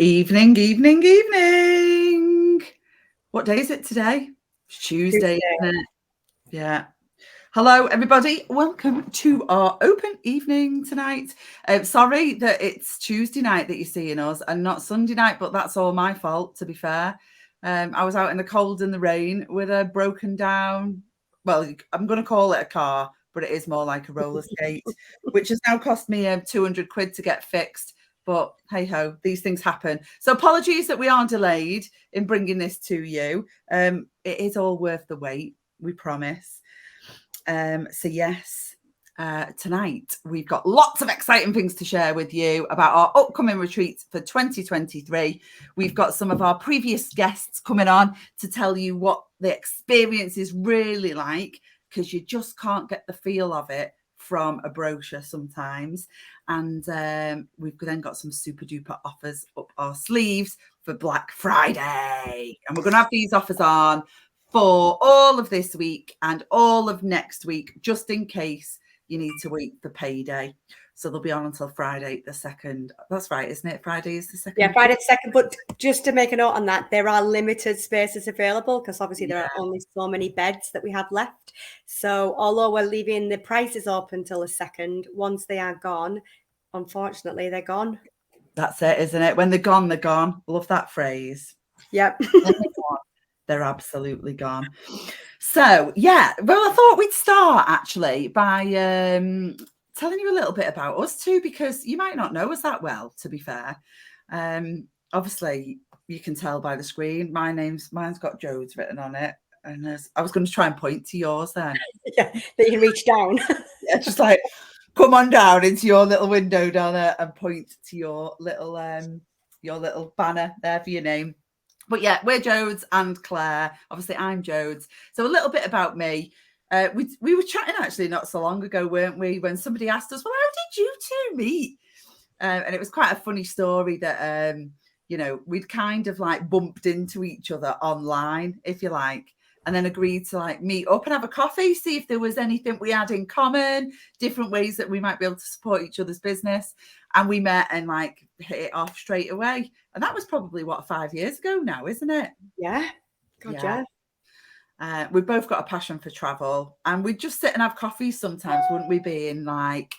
Evening, evening, evening. What day is it today? It's Tuesday, isn't it? Yeah. Hello, everybody. Welcome to our open evening tonight. Sorry that it's Tuesday night that you're seeing us and not Sunday night, but that's all my fault, to be fair. I was out in the cold and the rain with a broken down, well, I'm going to call it a car, but it is more like a roller skate, which has now cost me £200 to get fixed. But hey ho, these things happen. So apologies that we are delayed in bringing this to you. It is all worth the wait, we promise. Yes, tonight we've got lots of exciting things to share with you about our upcoming retreats for 2023. We've got some of our previous guests coming on to tell you what the experience is really like, because you just can't get the feel of it from a brochure sometimes. And we've then got some super duper offers up our sleeves for Black Friday, and we're going to have these offers on for all of this week and all of next week, just in case you need to wait for payday. So they'll be on until Friday the 2nd. That's right, isn't it? Friday is the 2nd. Yeah, Friday the 2nd. But just to make a note on that, there are limited spaces available because obviously there are only so many beds that we have left. So although we're leaving the prices up until the 2nd, once they are gone, unfortunately, they're gone. That's it, isn't it? When they're gone, they're gone. Love that phrase. Yep. They're absolutely gone. So, yeah, well, I thought we'd start actually by telling you a little bit about us too, because you might not know us that well, to be fair. Obviously, you can tell by the screen, mine's got Jodes written on it. And I was going to try and point to yours then. Yeah, that you can reach down. Yeah, just like, come on down into your little window down there and point to your little banner there for your name. But yeah, we're Jodes and Claire. Obviously, I'm Jodes. So a little bit about me. We were chatting actually not so long ago, weren't we? When somebody asked us, well, how did you two meet? And it was quite a funny story that, we'd kind of like bumped into each other online, if you like, and then agreed to like meet up and have a coffee, see if there was anything we had in common, different ways that we might be able to support each other's business. And we met and like hit it off straight away. And that was probably 5 years ago now, isn't it? Yeah. God, yeah. We've both got a passion for travel, and we'd just sit and have coffee sometimes, wouldn't we? Being like,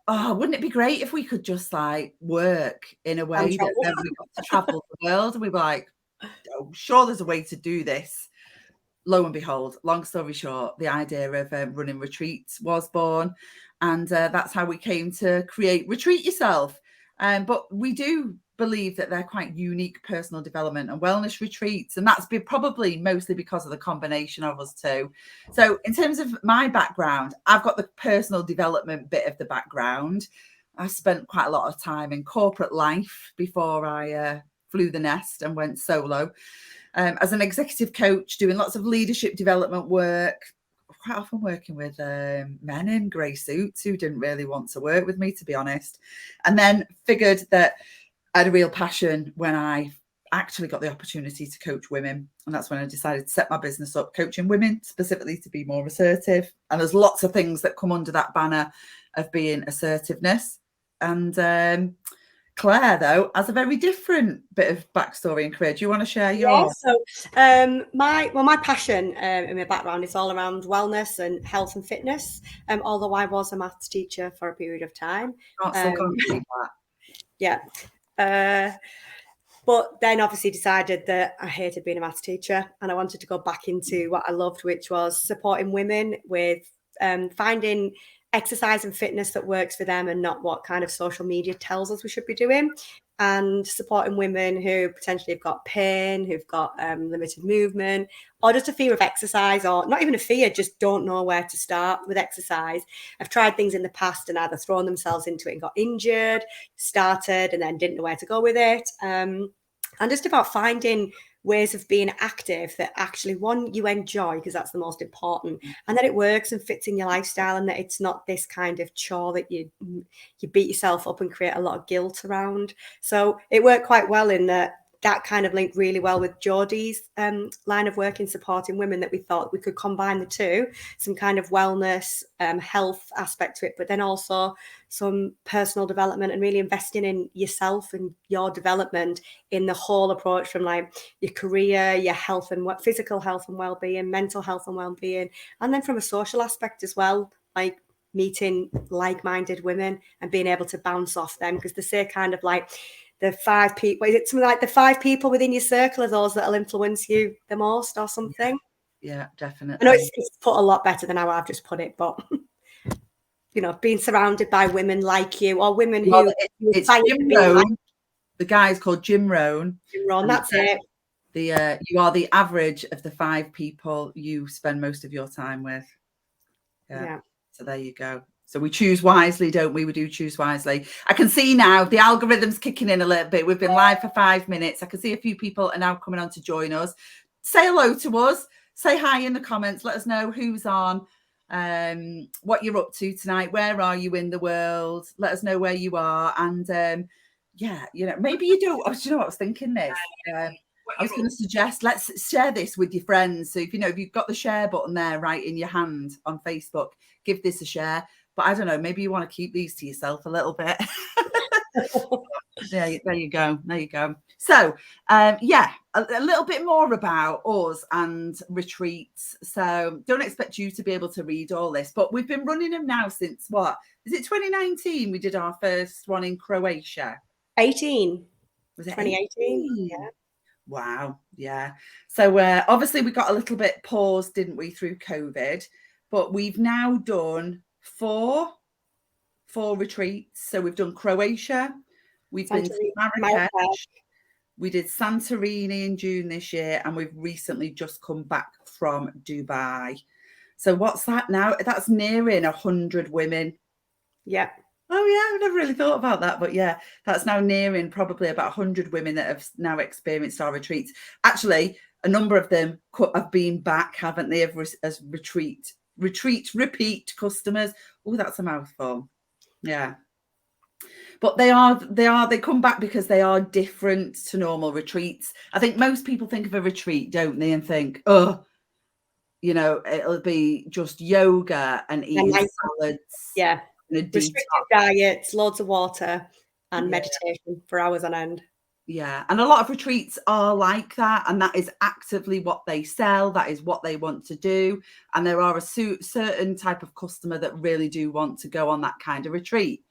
oh, wouldn't it be great if we could just like work in a way that then we got to travel the world? And we were like, oh, sure, there's a way to do this. Lo and behold, long story short, the idea of running retreats was born, and that's how we came to create Retreat Yourself. But we do believe that they're quite unique personal development and wellness retreats, and that's probably mostly because of the combination of us two. So in terms of my background, I've got the personal development bit of the background. I spent quite a lot of time in corporate life before I flew the nest and went solo. As an executive coach, doing lots of leadership development work, quite often working with men in grey suits who didn't really want to work with me, to be honest. And then figured that I had a real passion when I actually got the opportunity to coach women. And that's when I decided to set my business up, coaching women specifically to be more assertive. And there's lots of things that come under that banner of being assertiveness. And Claire, though, has a very different bit of backstory and career. Do you want to share yours? Yeah, so my passion in my background is all around wellness and health and fitness. Although I was a maths teacher for a period of time. Yeah. But then obviously decided that I hated being a maths teacher and I wanted to go back into what I loved, which was supporting women with finding exercise and fitness that works for them and not what kind of social media tells us we should be doing, and supporting women who potentially have got pain, who've got limited movement, or just a fear of exercise, or not even a fear, just don't know where to start with exercise. I've tried things in the past and either thrown themselves into it and got injured, started and then didn't know where to go with it. And just about finding ways of being active that actually, one, you enjoy, because that's the most important, and that it works and fits in your lifestyle, and that it's not this kind of chore that you beat yourself up and create a lot of guilt around. So it worked quite well in that that kind of linked really well with Geordie's line of work in supporting women, that we thought we could combine the two, some kind of wellness, health aspect to it, but then also some personal development and really investing in yourself and your development in the whole approach, from like your career, your health and physical health and well-being, mental health and well-being, and then from a social aspect as well, like meeting like-minded women and being able to bounce off them, because they say kind of like the 5 people, is it something like the 5 people within your circle are those that'll influence you the most or something? Yeah, definitely. I know it's put a lot better than how I've just put it, but you know, being surrounded by women like you, or women who it's Jim Rohn. Like. The guy's called Jim Rohn. Jim Rohn, that's it. You are the average of the 5 people you spend most of your time with. Yeah. So there you go. So we choose wisely, don't we? We do choose wisely. I can see now the algorithm's kicking in a little bit. We've been live for 5 minutes. I can see a few people are now coming on to join us. Say hello to us. Say hi in the comments. Let us know who's on, what you're up to tonight. Where are you in the world? Let us know where you are. And yeah, you know, maybe you do. You know what I was thinking this? I was going to suggest, let's share this with your friends. So if you've got the share button there right in your hand on Facebook, give this a share. But I don't know, maybe you want to keep these to yourself a little bit. There you go. There you go. So, yeah, a little bit more about us and retreats. So don't expect you to be able to read all this, but we've been running them now since what? Is it 2019? We did our first one in Croatia. 18. Was it 2018? Yeah. Wow. Yeah. So obviously we got a little bit paused, didn't we, through COVID, but we've now done four retreats. So we've done Croatia, we've been to Marrakesh, we did Santorini in June this year, and we've recently just come back from Dubai. So what's that now? That's nearing 100 women. Yeah. Oh yeah, I've never really thought about that, but yeah, that's now nearing probably about 100 women that have now experienced our retreats. Actually, a number of them have been back, haven't they, as repeat customers. Oh, that's a mouthful. Yeah. But they come back because they are different to normal retreats. I think most people think of a retreat, don't they, and think, oh, you know, it'll be just yoga and eating salads. Yeah. Restricted diets, loads of water, and meditation for hours on end. Yeah, and a lot of retreats are like that, and that is actively what they sell. That is what they want to do, and there are a certain type of customer that really do want to go on that kind of retreat.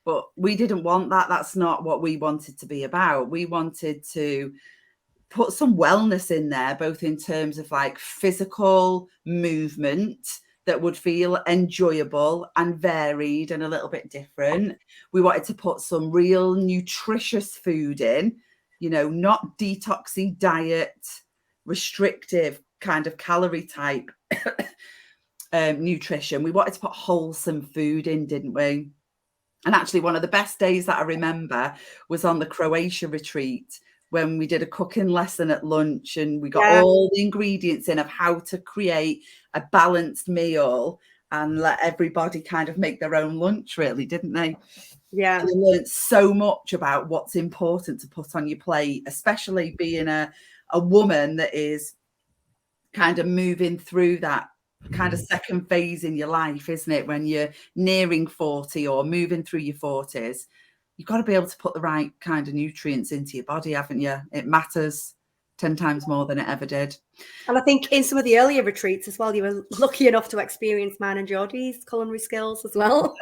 But we didn't want that. That's not what we wanted to be about. We wanted to put some wellness in there, both in terms of like physical movement that would feel enjoyable and varied and a little bit different. We wanted to put some real nutritious food in, you know, not detoxy diet, restrictive kind of calorie type nutrition. We wanted to put wholesome food in, didn't we? And actually one of the best days that I remember was on the Croatia retreat, when we did a cooking lesson at lunch, and we got all the ingredients in of how to create a balanced meal and let everybody kind of make their own lunch, really, didn't they? Yeah. And I learned so much about what's important to put on your plate, especially being a woman that is kind of moving through that kind of second phase in your life, isn't it? When you're nearing 40 or moving through your 40s, you've got to be able to put the right kind of nutrients into your body, haven't you? It matters 10 times more than it ever did. And I think in some of the earlier retreats as well, you were lucky enough to experience mine and Geordie's culinary skills as well.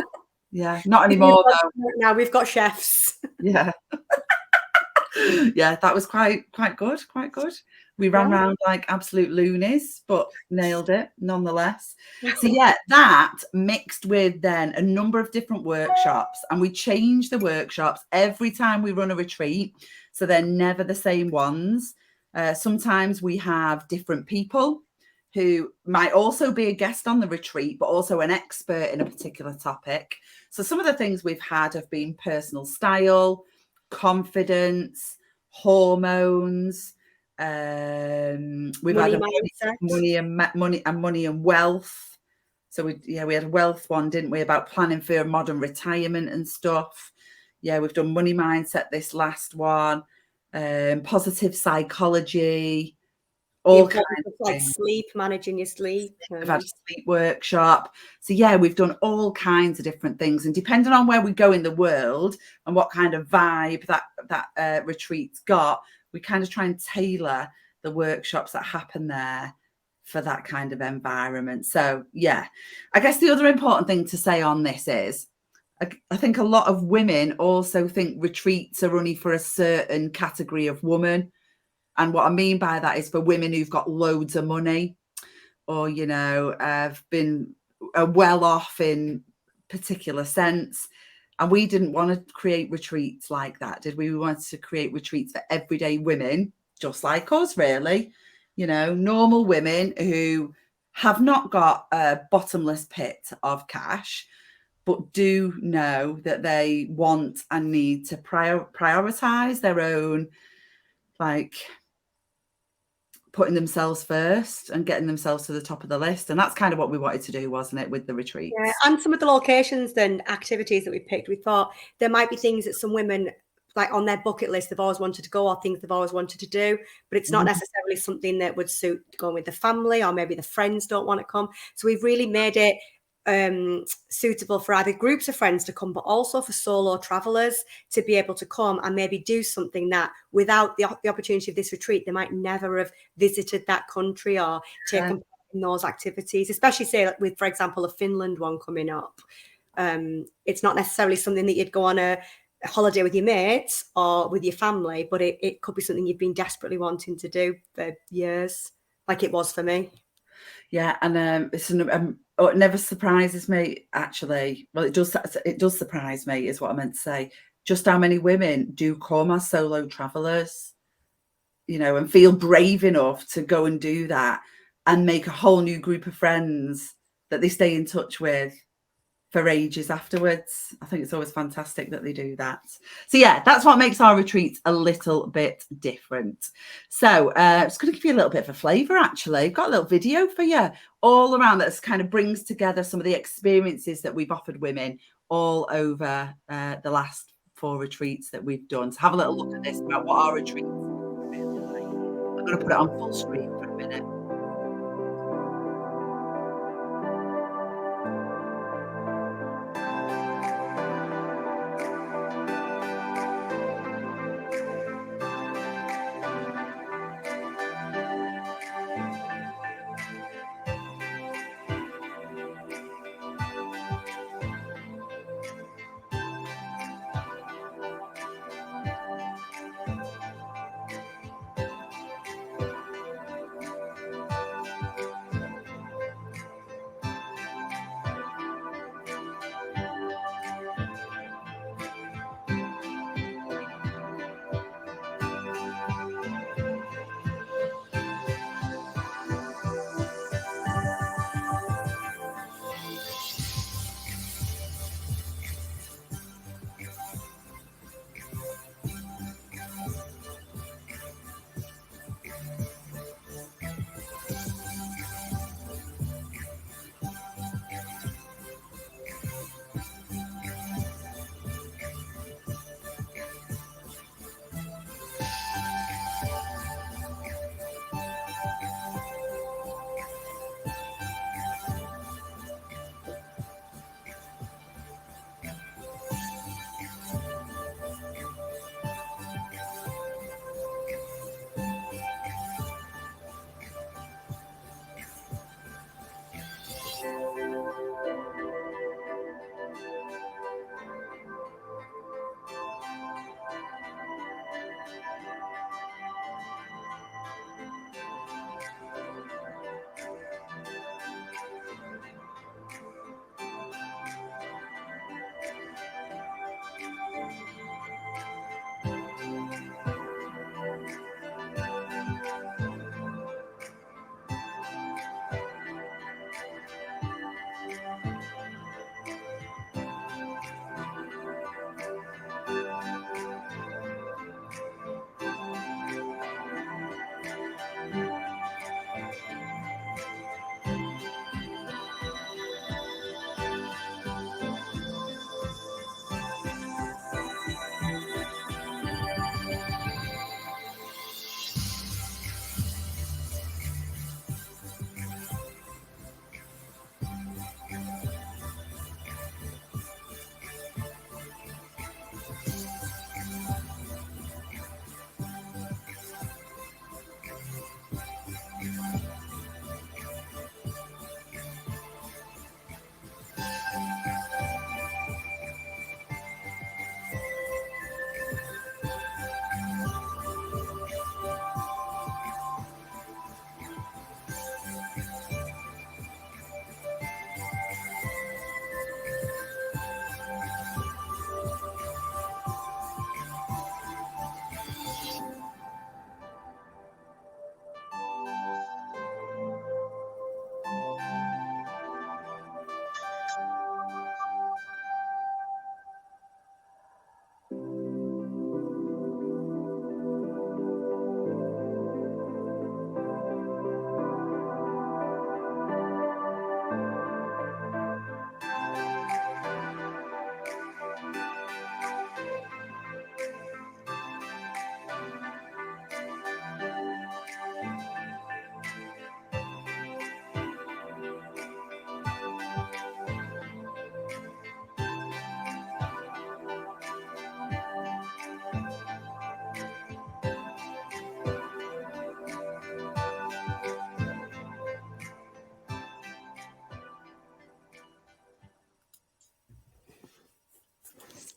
Yeah, not anymore though. Now we've got chefs. Yeah. Yeah, that was quite good. We ran around like absolute loonies, but nailed it nonetheless. So yeah, that mixed with then a number of different workshops, and we change the workshops every time we run a retreat, so they're never the same ones. Sometimes we have different people who might also be a guest on the retreat, but also an expert in a particular topic. So some of the things we've had have been personal style, confidence, hormones. We've had money and wealth. So we had a wealth one, didn't we, about planning for modern retirement and stuff. Yeah, we've done money mindset this last one. positive psychology, The all kinds importance of of like things. sleep, managing your sleep. We've had a sleep workshop. So yeah, we've done all kinds of different things. And depending on where we go in the world and what kind of vibe that retreat's got, we kind of try and tailor the workshops that happen there for that kind of environment. So yeah, I guess the other important thing to say on this is I think a lot of women also think retreats are only for a certain category of woman. And what I mean by that is for women who've got loads of money, or have been well off in particular sense. And we didn't want to create retreats like that, did we? We wanted to create retreats for everyday women just like us, really, normal women who have not got a bottomless pit of cash, but do know that they want and need to prioritize their own, like, putting themselves first and getting themselves to the top of the list. And that's kind of what we wanted to do, wasn't it, with the retreats? Yeah, and some of the locations and activities that we picked, we thought there might be things that some women, like on their bucket list, they've always wanted to go, or things they've always wanted to do, but it's not necessarily something that would suit going with the family, or maybe the friends don't want to come. So we've really made it suitable for either groups of friends to come, but also for solo travelers to be able to come and maybe do something that without the opportunity of this retreat, they might never have visited that country or taken part in those activities, especially say like with, for example, a Finland one coming up. It's not necessarily something that you'd go on a holiday with your mates or with your family, but it could be something you've been desperately wanting to do for years, like it was for me. Yeah, and it never surprises me, actually. Well, it does surprise me, is what I meant to say. Just how many women do come as solo travelers, and feel brave enough to go and do that and make a whole new group of friends that they stay in touch with for ages afterwards. I think it's always fantastic that they do that. So yeah, that's what makes our retreats a little bit different. So I'm just going to give you a little bit of a flavour, actually. I've got a little video for you all around that kind of brings together some of the experiences that we've offered women all over the last 4 retreats that we've done. So have a little look at this about what our retreats are really like. I'm going to put it on full screen for a minute.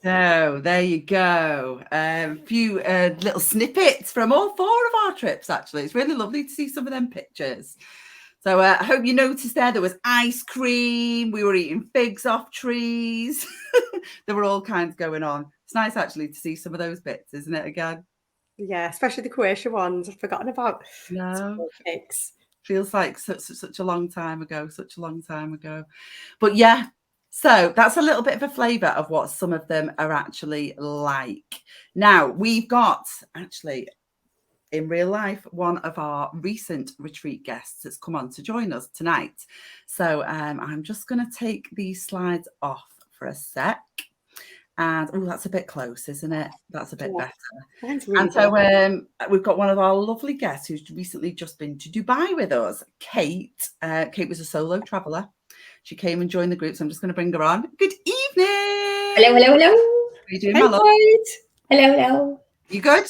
So there you go. A few little snippets from all 4 of our trips, actually. It's really lovely to see some of them pictures. So I hope you noticed there was ice cream. We were eating figs off trees. There were all kinds going on. It's nice, actually, to see some of those bits, isn't it, again? Yeah, especially the Croatia ones. I've forgotten about No. pigs. Feels like such a long time ago, But yeah, so that's a little bit of a flavour of what some of them are actually like. Now, we've got, actually, in real life, one of our recent retreat guests that's come on to join us tonight. So I'm just going to take these slides off for a sec. And oh, that's a bit close, isn't it? That's a bit better. Really and so we've got one of our lovely guests who's recently just been to Dubai with us, Kate. Kate was a solo traveller. She came and joined the group, so I'm just going to bring her on. Good evening. Hello, hello, hello. How are you doing, my love? Hello, hello. You good?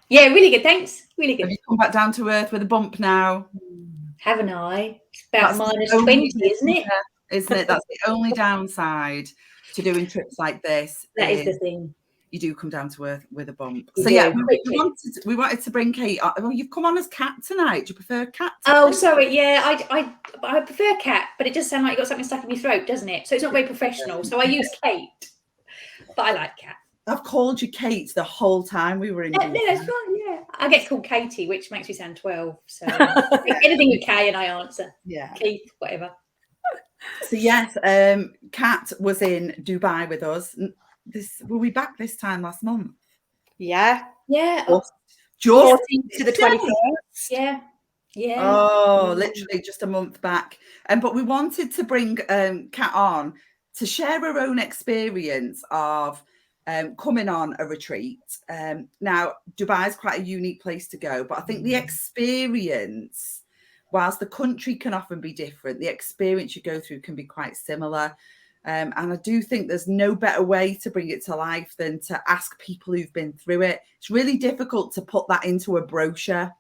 Yeah, really good, thanks. Really good. Have you come back down to earth with a bump now? Haven't I? It's about -20, isn't it? Isn't it? That's the only downside to doing trips like this. That is the thing. You do come down to earth with a bump. You So do, yeah, quickly. we wanted to bring Kate on. Well, you've come on as Cat tonight. Do you prefer Cat? Oh, sorry. Yeah, I prefer Cat, but it does sound like you got something stuck in your throat, doesn't it? So it's not very professional. So I use Kate, but I like Cat. I've called you Kate the whole time we were in. No, that's fine. Yeah, I get called Katie, which makes me sound 12. So anything with K and I answer. Yeah, Keith, whatever. So yes, Kat was in Dubai with us. Were we back this time last month? Yeah. Just 14th to the 21st. Yeah. Oh, literally just a month back. But we wanted to bring Kat on to share her own experience of coming on a retreat. Now, Dubai is quite a unique place to go, but I think the experience, whilst the country can often be different, the experience you go through can be quite similar. And I do think there's no better way to bring it to life than to ask people who've been through it. It's really difficult to put that into a brochure,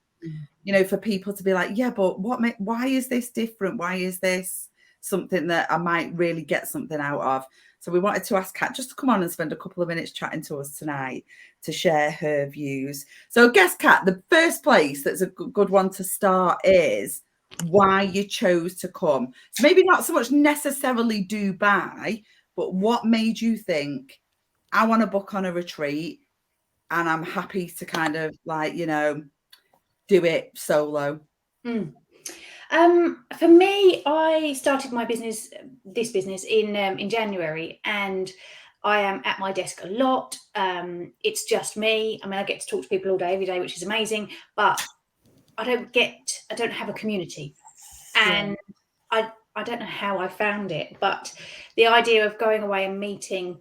you know, for people to be like, yeah, but why is this different? Why is this something that I might really get something out of? So we wanted to ask Kat just to come on and spend a couple of minutes chatting to us tonight to share her views. So I guess, Kat, the first place that's a good one to start is why you chose to come. So maybe not so much necessarily Dubai, but what made you think, I want to book on a retreat and I'm happy to kind of like, you know, do it solo? For me, I started my business, in January, and I am at my desk a lot. It's just me. I mean, I get to talk to people all day, every day, which is amazing, but I don't have a community, and I don't know how I found it, but the idea of going away and meeting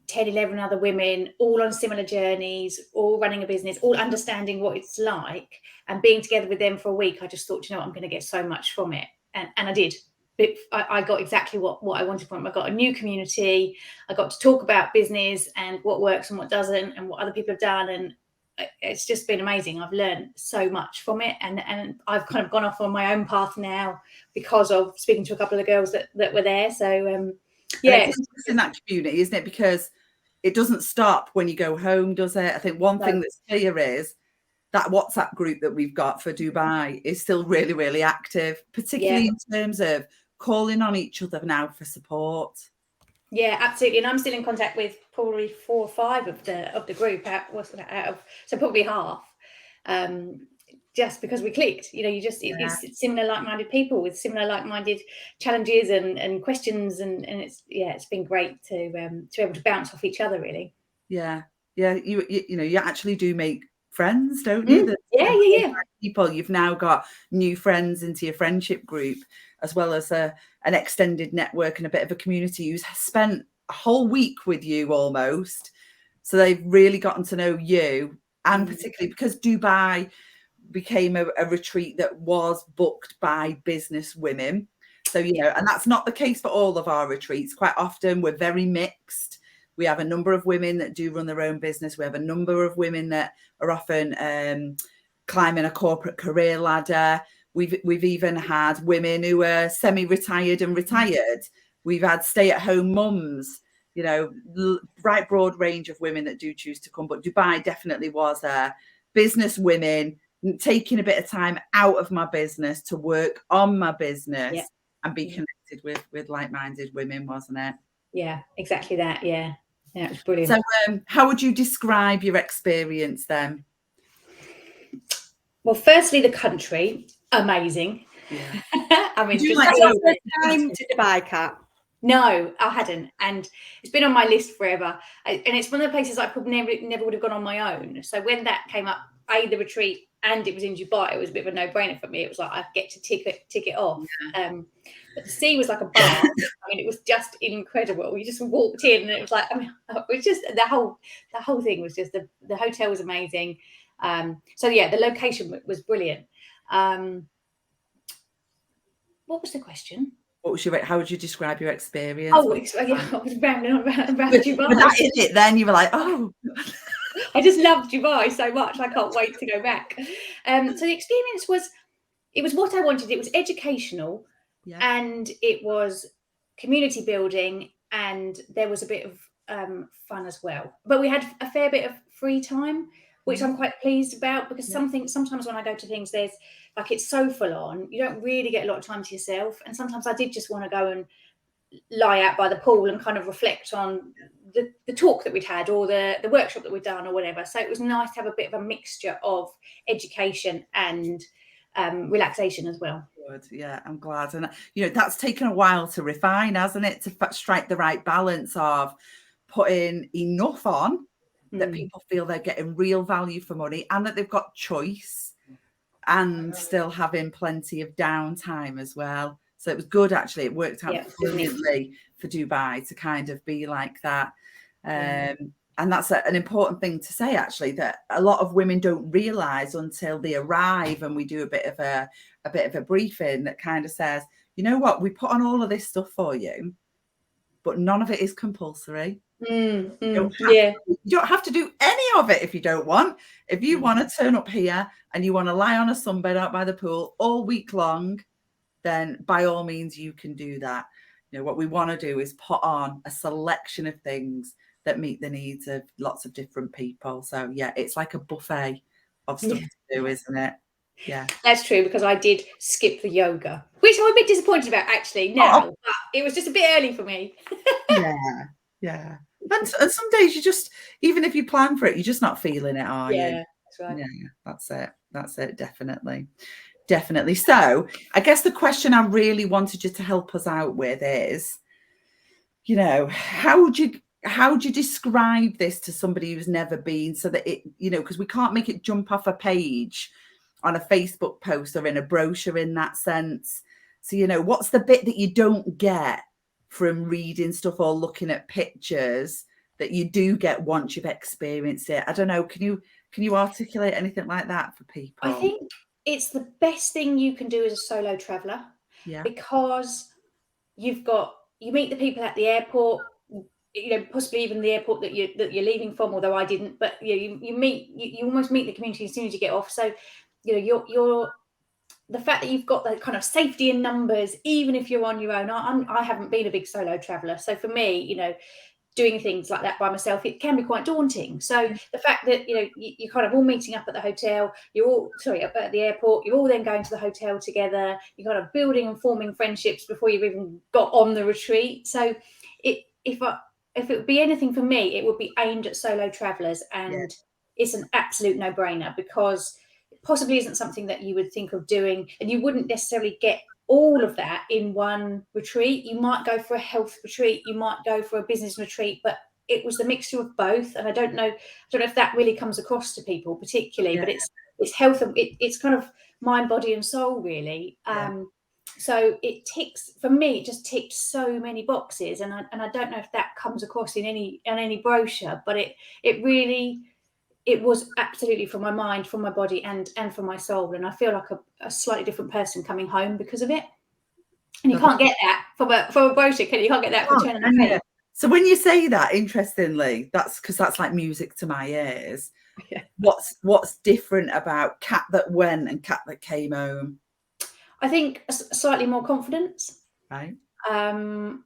10, 11 other women, all on similar journeys, all running a business, all understanding what it's like, and being together with them for a week, I just thought, you know what, I'm going to get so much from it. And I did. I got exactly what I wanted from it. I got a new community. I got to talk about business and what works and what doesn't and what other people have done. And it's just been amazing. I've learned so much from it. And I've kind of gone off on my own path now because of speaking to a couple of the girls that were there. So, yeah. It's in that community, isn't it? Because it doesn't stop when you go home, does it? I think one thing that's clear is that WhatsApp group that we've got for Dubai is still really, really active, particularly in terms of calling on each other now for support. Yeah, absolutely. And I'm still in contact with probably 4 or 5 of the group so probably half. Just because we clicked, you know, it's similar like-minded people with similar like-minded challenges and questions, and it's been great to be able to bounce off each other, really. Yeah. You actually do make friends, don't you? Yeah. People, you've now got new friends into your friendship group, as well as an extended network and a bit of a community who's spent a whole week with you almost. So they've really gotten to know you, and particularly because Dubai became a retreat that was booked by business women. So, you know, and that's not the case for all of our retreats. Quite often we're very mixed. We have a number of women that do run their own business. We have a number of women that are often climbing a corporate career ladder. We've even had women who are semi-retired and retired. We've had stay-at-home mums. you know, right broad range of women that do choose to come. But Dubai definitely was business women taking a bit of time out of my business to work on my business and be connected with like-minded women, wasn't it? Yeah, exactly that. Yeah, it was brilliant. So how would you describe your experience then? Well, firstly, the country, amazing. Yeah. I mean, Did you just like your first time to Dubai, Kat? No, I hadn't, and it's been on my list forever. And it's one of the places I probably never would have gone on my own. So when that came up, the retreat, and it was in Dubai, it was a bit of a no-brainer for me. It was like I get to tick it off. But the sea was like a bath. I mean, it was just incredible. You just walked in, and it was like, I mean, it was just the whole thing was just the hotel was amazing. So yeah, the location was brilliant. What was the question? How would you describe your experience? Oh, yeah, I was rambling around Dubai. With that in it, then you were like, oh. I just loved Dubai so much. I can't wait to go back. So the experience was what I wanted. It was educational, and it was community building, and there was a bit of fun as well. But we had a fair bit of free time, which I'm quite pleased about, because sometimes when I go to things, there's like, it's so full on, you don't really get a lot of time to yourself. And sometimes I did just want to go and lie out by the pool and kind of reflect on the talk that we'd had, or the workshop that we'd done, or whatever. So it was nice to have a bit of a mixture of education and relaxation as well. Good. Yeah, I'm glad. And that's taken a while to refine, hasn't it, to strike the right balance of putting enough on that people feel they're getting real value for money, and that they've got choice, and still having plenty of downtime as well. So it was good, actually. It worked out brilliantly for Dubai to kind of be like that. And that's an important thing to say, actually, that a lot of women don't realise until they arrive, and we do a bit of a briefing that kind of says, you know what, we put on all of this stuff for you, but none of it is compulsory. You don't have to do any of it if you don't want. If you want to turn up here and you want to lie on a sunbed out by the pool all week long, then by all means you can do that. What we want to do is put on a selection of things that meet the needs of lots of different people. So yeah, it's like a buffet of stuff to do, isn't it? Yeah, that's true, because I did skip the yoga, which I'm a bit disappointed about actually now. But it was just a bit early for me. Yeah. And some days you just, even if you plan for it, you're just not feeling it, are you? Yeah, that's right. Yeah, that's it. Definitely. So I guess the question I really wanted you to help us out with is, how would you describe this to somebody who's never been, so that it, because we can't make it jump off a page on a Facebook post or in a brochure in that sense. So, what's the bit that you don't get from reading stuff or looking at pictures that you do get once you've experienced it? I don't know. Can you articulate anything like that for people? I think it's the best thing you can do as a solo traveller, because you meet the people at the airport, possibly even the airport that you're leaving from, although I didn't, but you almost meet the community as soon as you get off. So you're the fact that you've got that kind of safety in numbers, even if you're on your own. I haven't been a big solo traveller, so for me, doing things like that by myself, it can be quite daunting. So the fact that you're kind of all meeting up at the hotel, up at the airport, you're all then going to the hotel together, you're kind of building and forming friendships before you've even got on the retreat. So if it would be anything for me, it would be aimed at solo travellers, and it's an absolute no-brainer, because it possibly isn't something that you would think of doing, and you wouldn't necessarily get all of that in one retreat. You might go for a health retreat, you might go for a business retreat, but it was the mixture of both. And I don't know if that really comes across to people particularly, but it's health, and it's kind of mind, body and soul, really. So it just ticked so many boxes, and I don't know if that comes across in any brochure, but it was absolutely for my mind, for my body, and for my soul. And I feel like a slightly different person coming home because of it. And you can't get that from a brochure, can you? You can't get that from turning a page. So when you say that, interestingly, that's because that's like music to my ears. Yeah. What's different about Kat that went and Kat that came home? I think slightly more confidence. Right. I've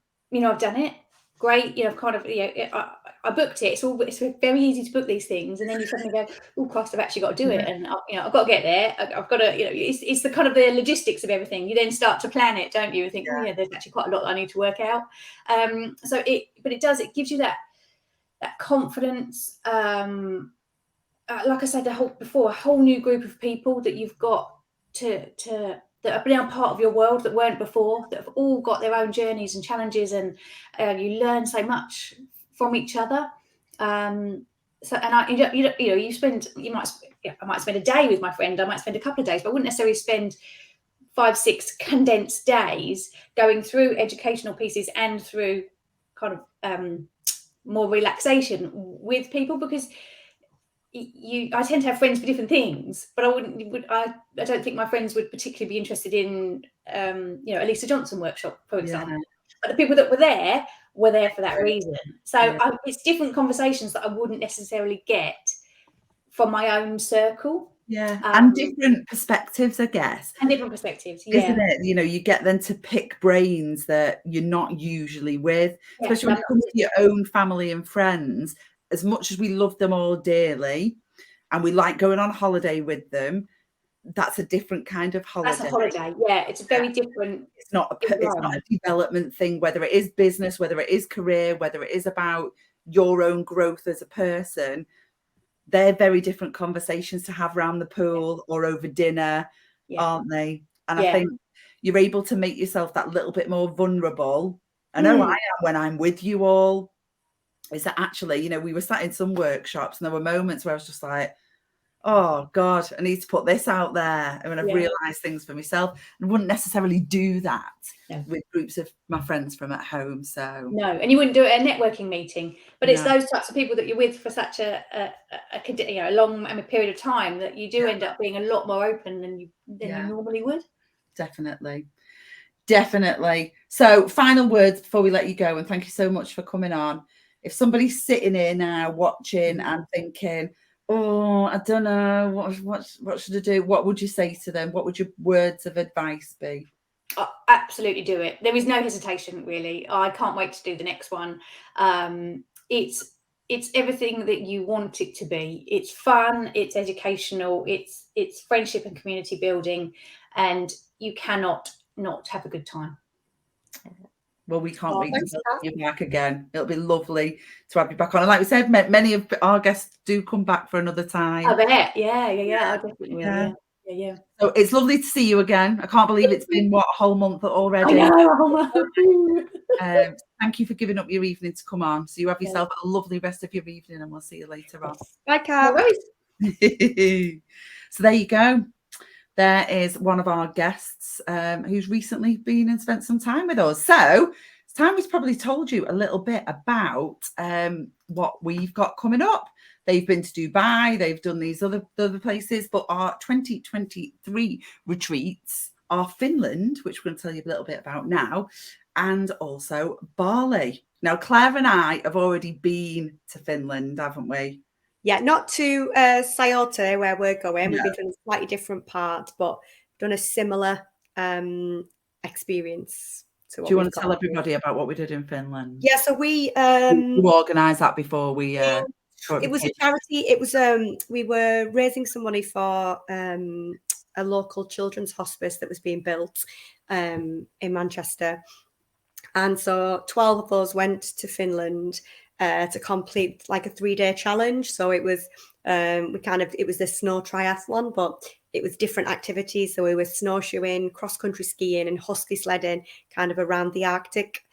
done it. great, you know, kind of, you know, I booked it. It's very easy to book these things, and then you suddenly go, oh Christ, I've actually got to do it, and you know, I've got to get there. I've got to, you know, it's the kind of the logistics of everything. You then start to plan it, don't you? And think, oh yeah, there's actually quite a lot that I need to work out. But it gives you that confidence. Like I said, a whole new group of people that you've got that have now part of your world that weren't before, that have all got their own journeys and challenges, and you learn so much from each other. I might spend a day with my friend, I might spend a couple of days, but I wouldn't necessarily spend 5-6 condensed days going through educational pieces and through kind of more relaxation with people, because I tend to have friends for different things, but I don't think my friends would particularly be interested in you know, a Lisa Johnson workshop, for example. But the people that were there for that reason. So it's different conversations that I wouldn't necessarily get from my own circle. And different perspectives, I guess. And different perspectives, isn't it? You know, you get them to pick brains that you're not usually with, especially when it comes to your own family and friends. As much as we love them all dearly and we like going on holiday with them, that's a different kind of holiday. That's a holiday, yeah. It's very different. It's not a development thing, whether it is business, whether it is career, whether it is about your own growth as a person. They're very different conversations to have around the pool or over dinner, aren't they? And I think you're able to make yourself that little bit more vulnerable. I know I am when I'm with you all. Is that actually, you know, we were sat in some workshops and there were moments where I was just like, oh God, I need to put this out there. And I've realised things for myself, and wouldn't necessarily do that with groups of my friends from at home. So no, and you wouldn't do it at a networking meeting, but it's those types of people that you're with for such a long period of time that you do end up being a lot more open than you normally would. Definitely. So final words before we let you go, and thank you so much for coming on. If somebody's sitting here now watching and thinking, oh, I don't know, what should I do? What would you say to them? What would your words of advice be? Oh, absolutely do it. There is no hesitation, really. I can't wait to do the next one. It's everything that you want it to be. It's fun, it's educational, it's friendship and community building, and you cannot not have a good time. Well, we can't wait to have you back again. It'll be lovely to have you back on. And like we said, many of our guests do come back for another time. I bet. Yeah. I definitely will. Yeah. So it's lovely to see you again. I can't believe it's been a whole month already. I know. Thank you for giving up your evening to come on. So you have yourself a lovely rest of your evening, and we'll see you later on. Bye, Kat. So there you go. There is one of our guests who's recently been and spent some time with us. So Tammy's probably told you a little bit about what we've got coming up. They've been to Dubai, they've done these other places, but our 2023 retreats are Finland, which we're going to tell you a little bit about now, and also Bali. Now, Claire and I have already been to Finland, haven't we? Yeah, not to Sayota where we're going. We've been doing a slightly different part, but done a similar experience. Do you want to tell everybody about what we did in Finland? Yeah, so we organised that before we. It was a charity. It was we were raising some money for a local children's hospice that was being built in Manchester, and so 12 of us went to Finland to complete like a 3-day challenge. So it was it was the snow triathlon, but it was different activities. So we were snowshoeing, cross-country skiing and husky sledding kind of around the Arctic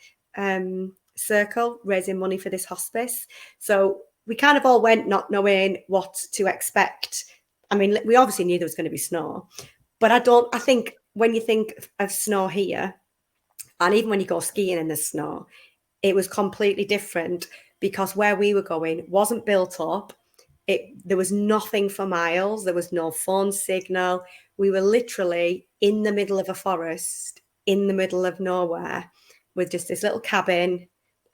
circle, raising money for this hospice. So we kind of all went not knowing what to expect. I mean, we obviously knew there was going to be snow, but I think when you think of snow here, and even when you go skiing in the snow, it was completely different, because where we were going wasn't built up. There was nothing for miles. There was no phone signal. We were literally in the middle of a forest, in the middle of nowhere, with just this little cabin.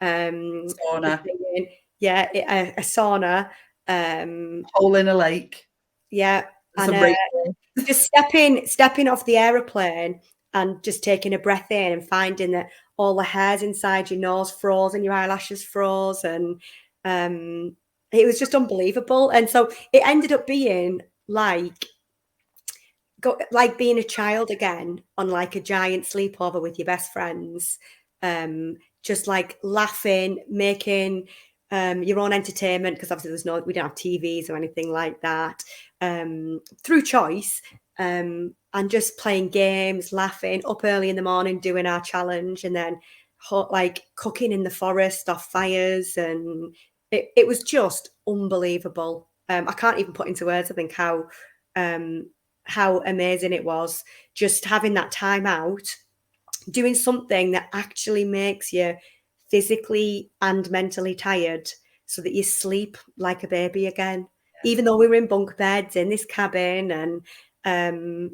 Sauna. A sauna. Hole in a lake. Yeah. And just stepping off the aeroplane and just taking a breath in and finding that all the hairs inside your nose froze and your eyelashes froze, and it was just unbelievable. And so it ended up being like being a child again on like a giant sleepover with your best friends, just like laughing, making your own entertainment, because obviously we don't have TVs or anything like that, through choice, and just playing games, laughing, up early in the morning doing our challenge, and then like cooking in the forest off fires, and it was just unbelievable. I can't even put into words, I think, how amazing it was, just having that time out, doing something that actually makes you physically and mentally tired so that you sleep like a baby again. Even though we were in bunk beds in this cabin, and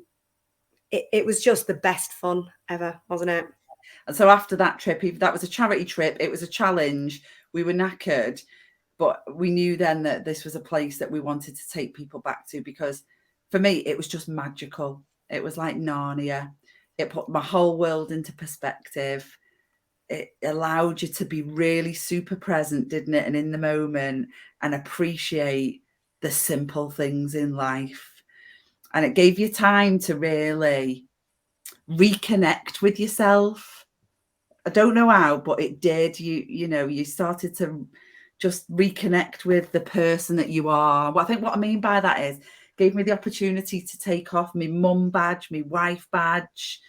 it was just the best fun ever, wasn't it? And so after that trip, that was a charity trip, it was a challenge, we were knackered, but we knew then that this was a place that we wanted to take people back to, because for me, it was just magical. It was like Narnia. It put my whole world into perspective. It allowed you to be really super present, didn't it? And in the moment, and appreciate the simple things in life. And it gave you time to really reconnect with yourself. I don't know how, but it did. You started to just reconnect with the person that you are. Well, I think what I mean by that is, gave me the opportunity to take off my mum badge, my wife badge,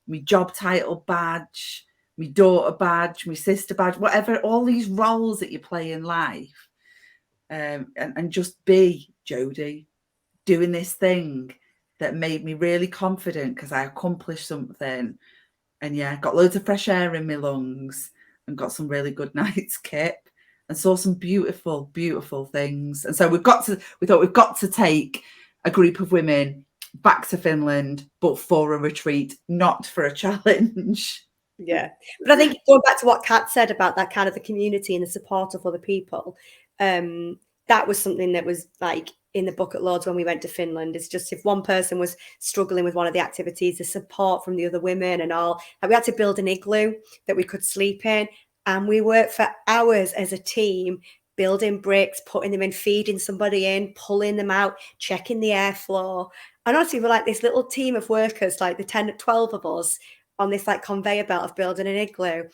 my job title badge, my daughter badge, my sister badge, whatever, all these roles that you play in life, and just be Jodie, doing this thing that made me really confident because I accomplished something. And yeah, got loads of fresh air in my lungs and got some really good night's kip and saw some beautiful, beautiful things. And so we thought we've got to take a group of women back to Finland, but for a retreat, not for a challenge. Yeah. But I think going back to what Kat said about that kind of the community and the support of other people, that was something that was like in the bucket loads when we went to Finland. It's just if one person was struggling with one of the activities, the support from the other women and all. Like we had to build an igloo that we could sleep in, and we worked for hours as a team, building bricks, putting them in, feeding somebody in, pulling them out, checking the airflow. And honestly, we're like this little team of workers, like the 10, 12 of us on this like conveyor belt of building an igloo.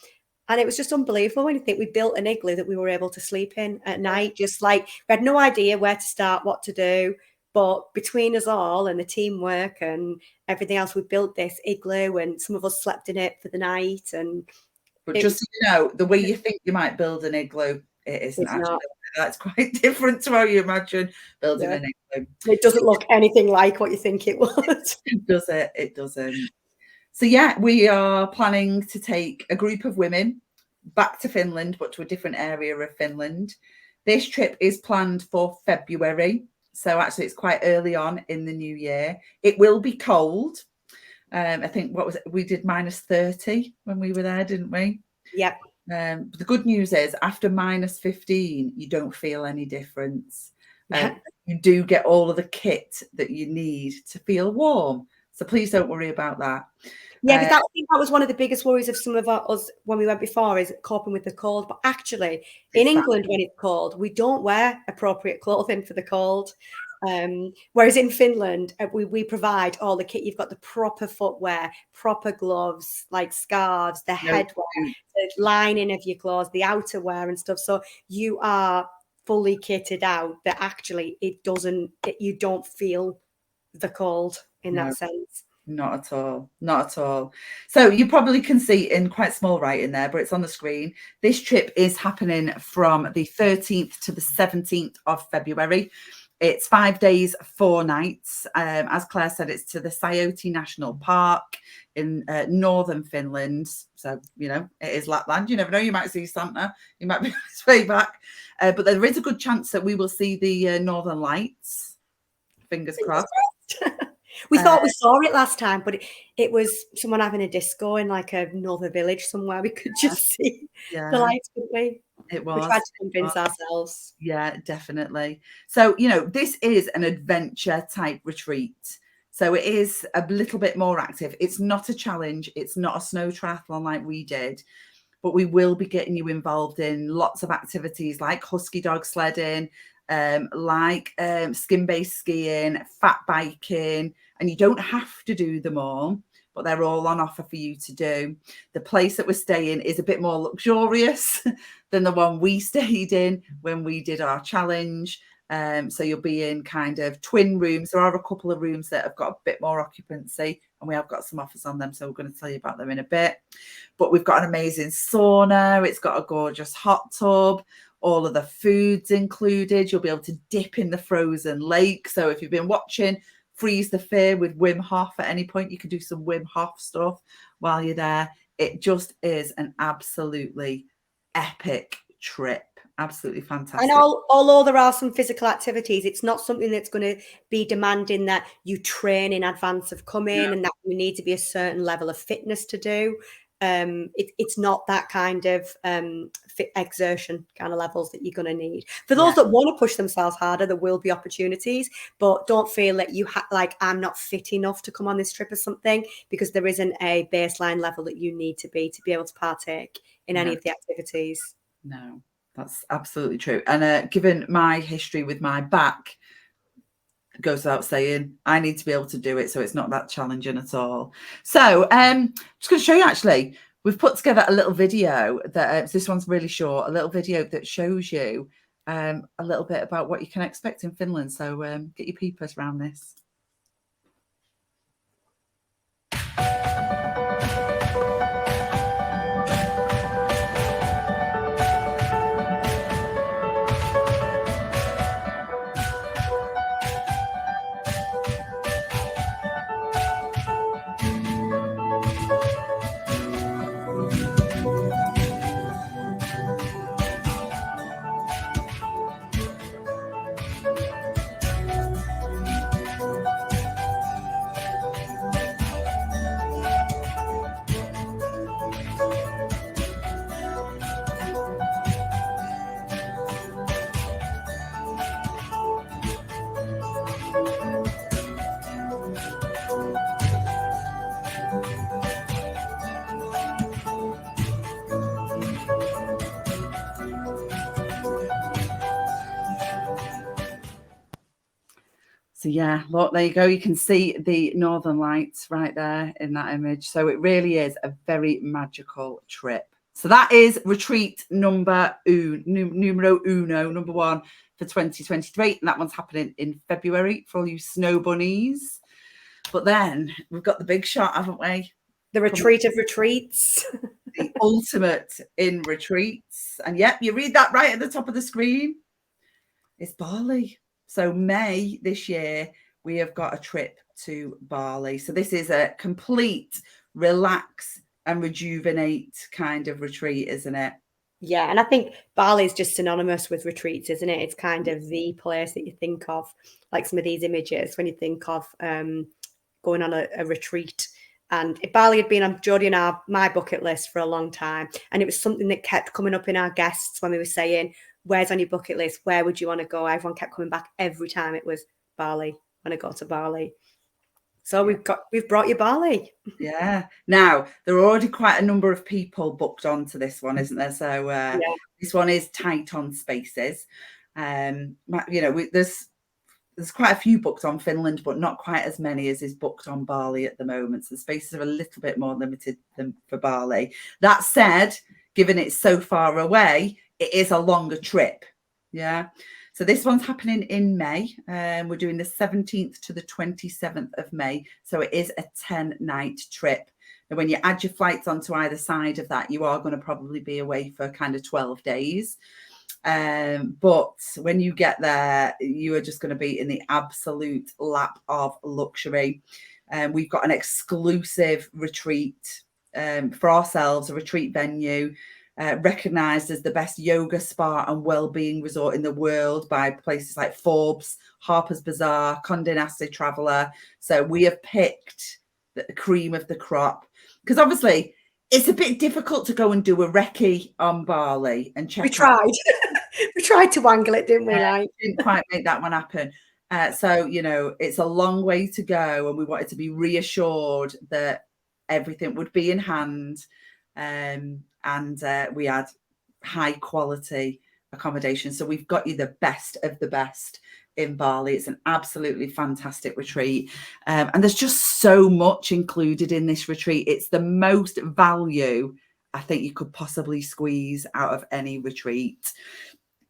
And it was just unbelievable when you think we built an igloo that we were able to sleep in at night. Just like we had no idea where to start, what to do. But between us all and the teamwork and everything else, we built this igloo, and some of us slept in it for the night. But just so you know, the way you think you might build an igloo, it isn't actually. Not. That's quite different to how you imagine building an igloo. It doesn't look anything like what you think it would. Does it? It doesn't. So yeah, we are planning to take a group of women back to Finland, but to a different area of Finland. This trip is planned for February. So actually it's quite early on in the new year. It will be cold. I think we did -30 when we were there, didn't we? Yep. But the good news is after -15, you don't feel any difference. You do get all of the kit that you need to feel warm. So please don't worry about that. Yeah, because I think that was one of the biggest worries of some of us when we went before, is coping with the cold. But actually, in England, when it's cold, we don't wear appropriate clothing for the cold. Whereas in Finland, we provide all the kit. You've got the proper footwear, proper gloves, like scarves, the headwear, the lining of your clothes, the outerwear and stuff. So you are fully kitted out that actually you don't feel the cold in that sense. Not at all. Not at all. So you probably can see in quite small writing there, but it's on the screen. This trip is happening from the 13th to the 17th of February. It's 5 days, 4 nights. As Claire said, it's to the Saioti National Park in northern Finland. So, it is Lapland. You never know. You might see Santa. You might be on his way back. But there is a good chance that we will see the Northern Lights. Fingers crossed. We thought we saw it last time, but it was someone having a disco in like another village somewhere. We could just see the lights, couldn't we? It was. We tried to convince ourselves. Yeah, definitely. So, this is an adventure type retreat. So it is a little bit more active. It's not a challenge. It's not a snow triathlon like we did, but we will be getting you involved in lots of activities like husky dog sledding, like skin-based skiing, fat biking, and you don't have to do them all, but they're all on offer for you to do. The place that we're staying is a bit more luxurious than the one we stayed in when we did our challenge. So you'll be in kind of twin rooms. There are a couple of rooms that have got a bit more occupancy, and we have got some offers on them, so we're going to tell you about them in a bit. But we've got an amazing sauna. It's got a gorgeous hot tub. All of the food's included. You'll be able to dip in the frozen lake. So if you've been watching Freeze the Fear with Wim Hof at any point, you can do some Wim Hof stuff while you're there. It just is an absolutely epic trip. Absolutely fantastic. And although there are some physical activities, it's not something that's going to be demanding that you train in advance of coming and that you need to be a certain level of fitness to do. It's not that kind of fit exertion kind of levels that you're going to need. For those that want to push themselves harder, there will be opportunities, but don't feel that you like, I'm not fit enough to come on this trip or something, because there isn't a baseline level that you need to be able to partake in any of the activities. No, that's absolutely true. And given my history with my back, it goes without saying, I need to be able to do it, so it's not that challenging at all. So just going to show you, actually, we've put together a little video that this one's really short, a little video that shows you a little bit about what you can expect in Finland. So get your peepers around this. So yeah, look, there you go. You can see the Northern Lights right there in that image. So it really is a very magical trip. So that is retreat numero uno, number one for 2023. And that one's happening in February for all you snow bunnies. But then we've got the big shot, haven't we? The retreat of retreats. The ultimate in retreats. And yep, you read that right at the top of the screen. It's Bali. So May this year, we have got a trip to Bali. So this is a complete relax and rejuvenate kind of retreat, isn't it? Yeah, and I think Bali is just synonymous with retreats, isn't it? It's kind of the place that you think of, like some of these images, when you think of going on a retreat. And Bali had been on Jodie and my bucket list for a long time. And it was something that kept coming up in our guests when we were saying, where's on your bucket list? Where would you want to go? Everyone kept coming back every time. It was Bali. I want to go to Bali. So we've brought you Bali. Yeah. Now, there are already quite a number of people booked onto this one, isn't there? So this one is tight on spaces. You know, there's quite a few booked on Finland, but not quite as many as is booked on Bali at the moment. So the spaces are a little bit more limited than for Bali. That said, given it's so far away, it is a longer trip. Yeah. So this one's happening in May. We're doing the 17th to the 27th of May. So it is a 10-night trip. And when you add your flights onto either side of that, you are going to probably be away for kind of 12 days. But when you get there, you are just going to be in the absolute lap of luxury. We've got an exclusive retreat for ourselves, a retreat venue, recognised as the best yoga spa and well-being resort in the world by places like Forbes, Harper's Bazaar, Condé Nast Traveller. So we have picked the cream of the crop, because obviously it's a bit difficult to go and do a recce on Bali and check. We tried to wangle it, didn't we? Didn't quite make that one happen. So, you know, it's a long way to go, and we wanted to be reassured that everything would be in hand. And we had high quality accommodation. So we've got you the best of the best in Bali. It's an absolutely fantastic retreat. And there's just so much included in this retreat. It's the most value I think you could possibly squeeze out of any retreat.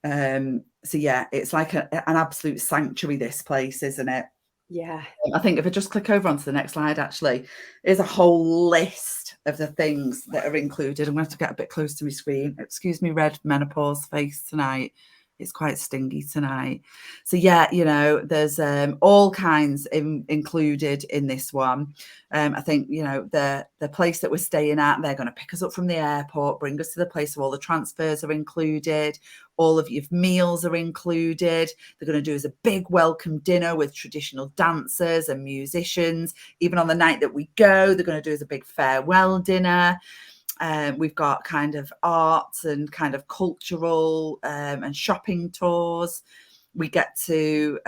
So yeah, it's like an absolute sanctuary, this place, isn't it? Yeah. I think if I just click over onto the next slide, actually, there's a whole list of the things that are included. I'm going to have to get a bit close to my screen. Excuse me, red menopause face tonight. It's quite stingy tonight. So yeah, you know, there's all kinds included in this one. I think, you know, the place that we're staying at, they're going to pick us up from the airport, bring us to the place where all the transfers are included. All of your meals are included. They're going to do us a big welcome dinner with traditional dancers and musicians. Even on the night that we go, they're going to do us a big farewell dinner. We've got kind of arts and kind of cultural and shopping tours. We get to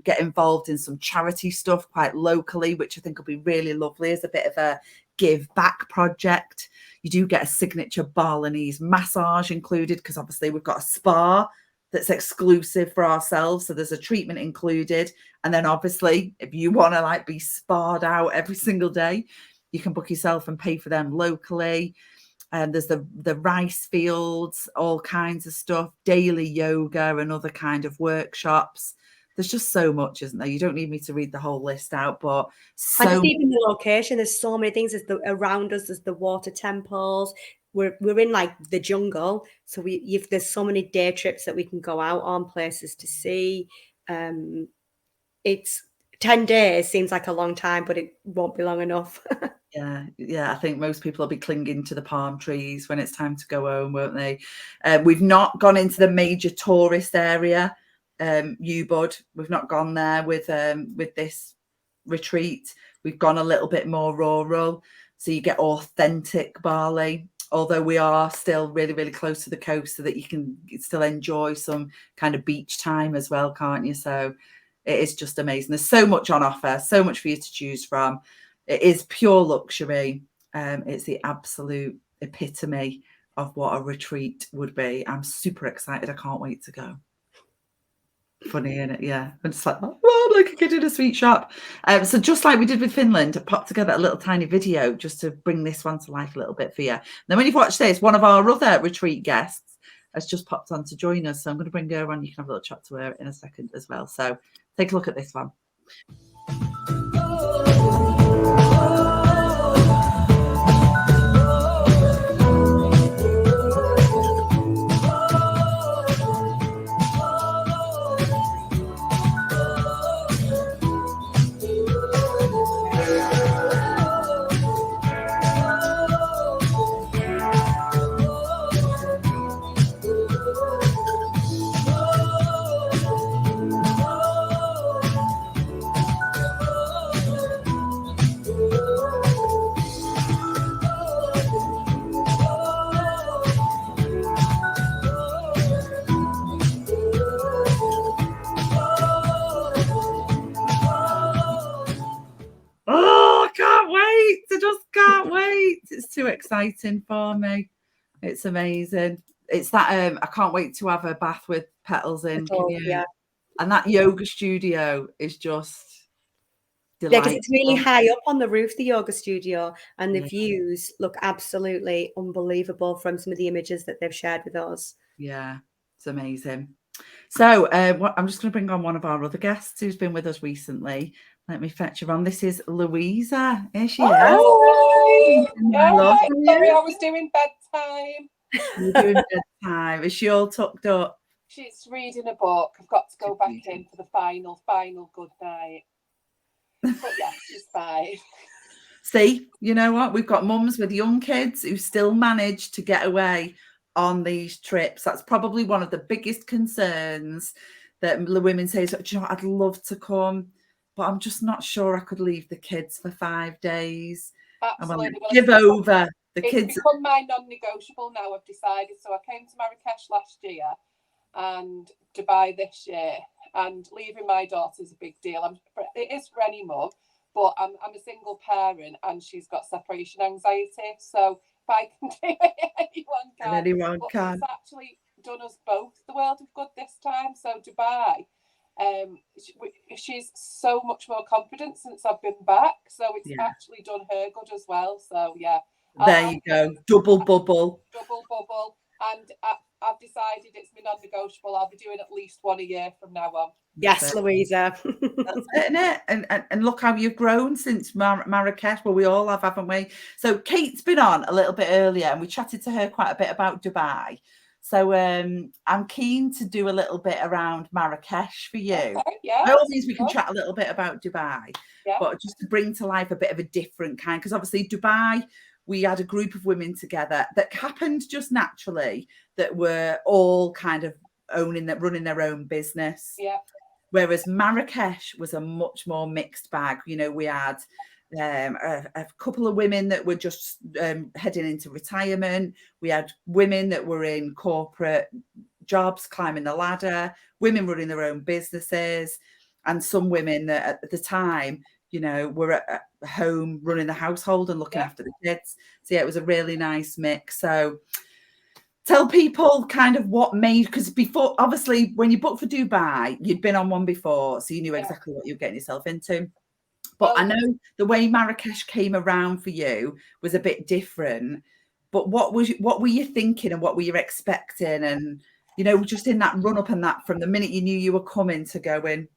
get involved in some charity stuff quite locally, which I think will be really lovely as a bit of a give back project. You do get a signature Balinese massage included, because obviously we've got a spa that's exclusive for ourselves. So there's a treatment included. And then obviously, if you want to like be sparred out every single day, you can book yourself and pay for them locally. And there's the rice fields, all kinds of stuff, daily yoga and other kind of workshops. There's just so much, isn't there? You don't need me to read the whole list out, but and just even the location, there's so many things. There's around us, there's the water temples. We're in like the jungle, so there's so many day trips that we can go out on, places to see. It's 10 days seems like a long time, but it won't be long enough. Yeah, I think most people will be clinging to the palm trees when it's time to go home, won't they? We've not gone into the major tourist area, Ubud. We've not gone there with this retreat. We've gone a little bit more rural, so you get authentic Bali. Although we are still really, really close to the coast, so that you can still enjoy some kind of beach time as well, can't you? So it is just amazing. There's so much on offer, so much for you to choose from. It is pure luxury. It's the absolute epitome of what a retreat would be. I'm super excited. I can't wait to go. Funny, isn't it? Yeah. I'm just like, oh, like a kid in a sweet shop. So just like we did with Finland, I popped together a little tiny video just to bring this one to life a little bit for you. Then when you've watched this, one of our other retreat guests has just popped on to join us. So I'm going to bring her on. You can have a little chat to her in a second as well. So take a look at this one. It's too exciting for me. It's amazing. It's that I can't wait to have a bath with petals in. Yeah. And that yoga studio is just delightful. Yeah, because it's really high up on the roof, the yoga studio, and the views look absolutely unbelievable from some of the images that they've shared with us. Yeah, it's amazing. So I'm just going to bring on one of our other guests who's been with us recently. Let me fetch her on. This is Louisa. Here she is. Hi. Sorry, I was doing bedtime. You're doing bedtime. Is she all tucked up? She's reading a book. I've got to go back in for the final good night. But yeah, she's fine. See, you know what? We've got mums with young kids who still manage to get away on these trips. That's probably one of the biggest concerns that the women say. So, do you know what? I'd love to come, but I'm just not sure I could leave the kids for 5 days. Absolutely. Well, give over the kids. It's become my non-negotiable now. I've decided. So I came to Marrakesh last year and Dubai this year, and leaving my daughter is a big deal. It is for any mum, but I'm a single parent and she's got separation anxiety. So if I can do it, anyone can. And anyone but can. It's actually done us both the world of good this time. So Dubai, she's so much more confident since I've been back. So it's actually done her good as well. So yeah. There you go. Double bubble. Double bubble. And I've decided it's my non-negotiable. I'll be doing at least one a year from now on. Yes, Louisa. That's it, isn't it? And look how you've grown since Marrakesh. Well, we all have, haven't we? So Kate's been on a little bit earlier and we chatted to her quite a bit about Dubai. So I'm keen to do a little bit around Marrakesh for you. Okay, yeah. By all means, we can chat a little bit about Dubai, but just to bring to life a bit of a different kind, because obviously Dubai, we had a group of women together that happened just naturally, that were all kind of running their own business. Yeah. Whereas Marrakesh was a much more mixed bag. You know, we had a couple of women that were just heading into retirement. We had women that were in corporate jobs, climbing the ladder, women running their own businesses, and some women that at the time, you know, were at home running the household and looking after the kids. So yeah, it was a really nice mix. So tell people kind of what made, because before, obviously, when you booked for Dubai, you'd been on one before, so you knew exactly what you were getting yourself into. But I know the way Marrakesh came around for you was a bit different. But what were you thinking and what were you expecting? And, you know, just in that run up and that from the minute you knew you were coming to go in.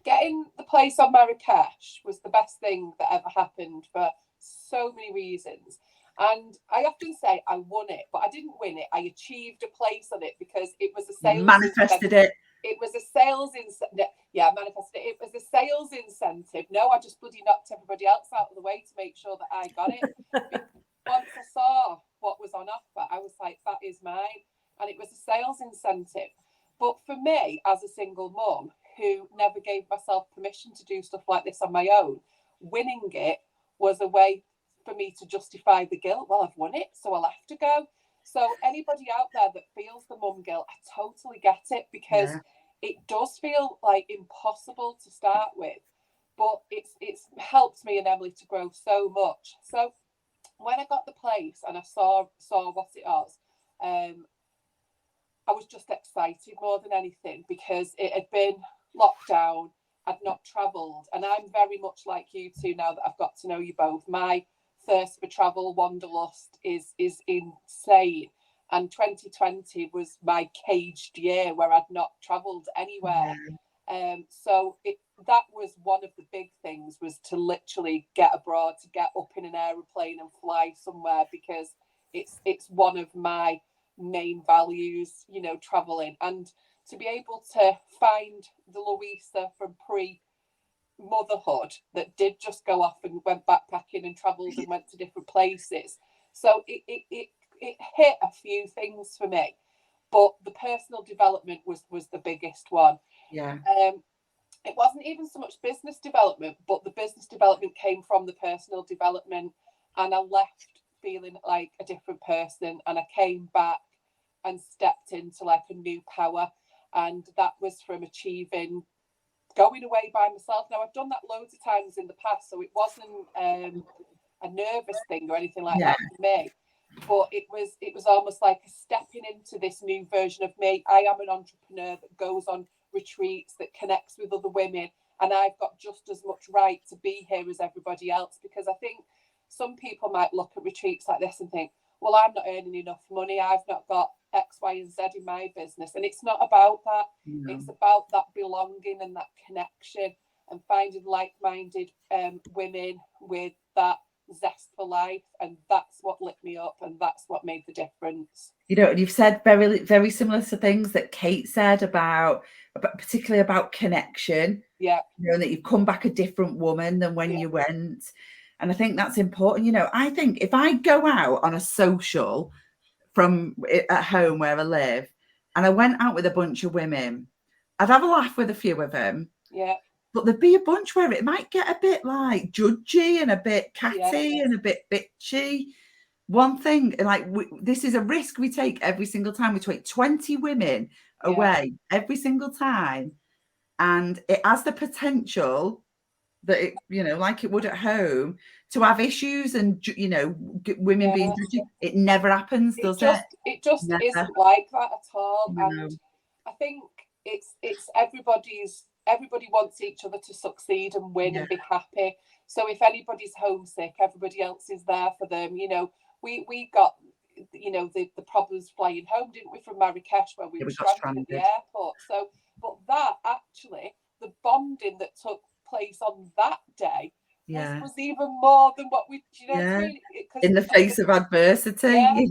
Getting the place on Marrakesh was the best thing that ever happened for so many reasons. And I often say I won it, but I didn't win it. I achieved a place on it because it was a sales. Manifested it. It was a sales incentive. Yeah, manifested it. It was a sales incentive. No, I just bloody knocked everybody else out of the way to make sure that I got it. Once I saw what was on offer, I was like, that is mine. And it was a sales incentive. But for me, as a single mum who never gave myself permission to do stuff like this on my own, winning it was a way for me to justify the guilt. Well, I've won it, so I'll have to go. So anybody out there that feels the mum guilt, I totally get it, because it does feel like impossible to start with, but it's helped me and Emily to grow so much. So when I got the place and I saw what it was, I was just excited more than anything, because it had been locked down. I'd not travelled, and I'm very much like you two now that I've got to know you both. My thirst for travel, wanderlust is insane, and 2020 was my caged year where I'd not travelled anywhere. So that was one of the big things, was to literally get abroad, to get up in an aeroplane and fly somewhere, because it's one of my main values, you know, travelling. And to be able to find the Louisa from pre-motherhood that did just go off and went backpacking and travelled and went to different places. So it hit a few things for me, but the personal development was the biggest one. Yeah. It wasn't even so much business development, but the business development came from the personal development, and I left feeling like a different person, and I came back and stepped into like a new power, and that was from achieving going away by myself. Now, I've done that loads of times in the past, so it wasn't a nervous thing or anything like that for me, but it was almost like a stepping into this new version of me. I am an entrepreneur that goes on retreats, that connects with other women, and I've got just as much right to be here as everybody else, because I think some people might look at retreats like this and think, well, I'm not earning enough money, I've not got X, Y, and Z in my business. And it's not about that. It's about that belonging and that connection, and finding like-minded women with that zest for life. And that's what lit me up, and that's what made the difference. You know, and you've said very, very similar to things that Kate said about particularly about connection. Yeah. You know, that you've come back a different woman than when you went. And I think that's important. You know, I think if I go out on a social from at home where I live, and I went out with a bunch of women, I'd have a laugh with a few of them. Yeah. But there'd be a bunch where it might get a bit like judgy and a bit catty and a bit bitchy. One thing, like, this is a risk we take every single time. We take 20 women away every single time. and it has the potential that it, like it would at home, to have issues and, women being judged. It never happens, does it? It just Never. isn't like that at all. No. And I think it's everybody wants each other to succeed and win and be happy. So if anybody's homesick, everybody else is there for them. We got the problems flying home, didn't we, from Marrakesh, where we were stranded at the airport. So, but that actually, the bonding that took place on that day was even more than what we, what I mean? In the face of adversity.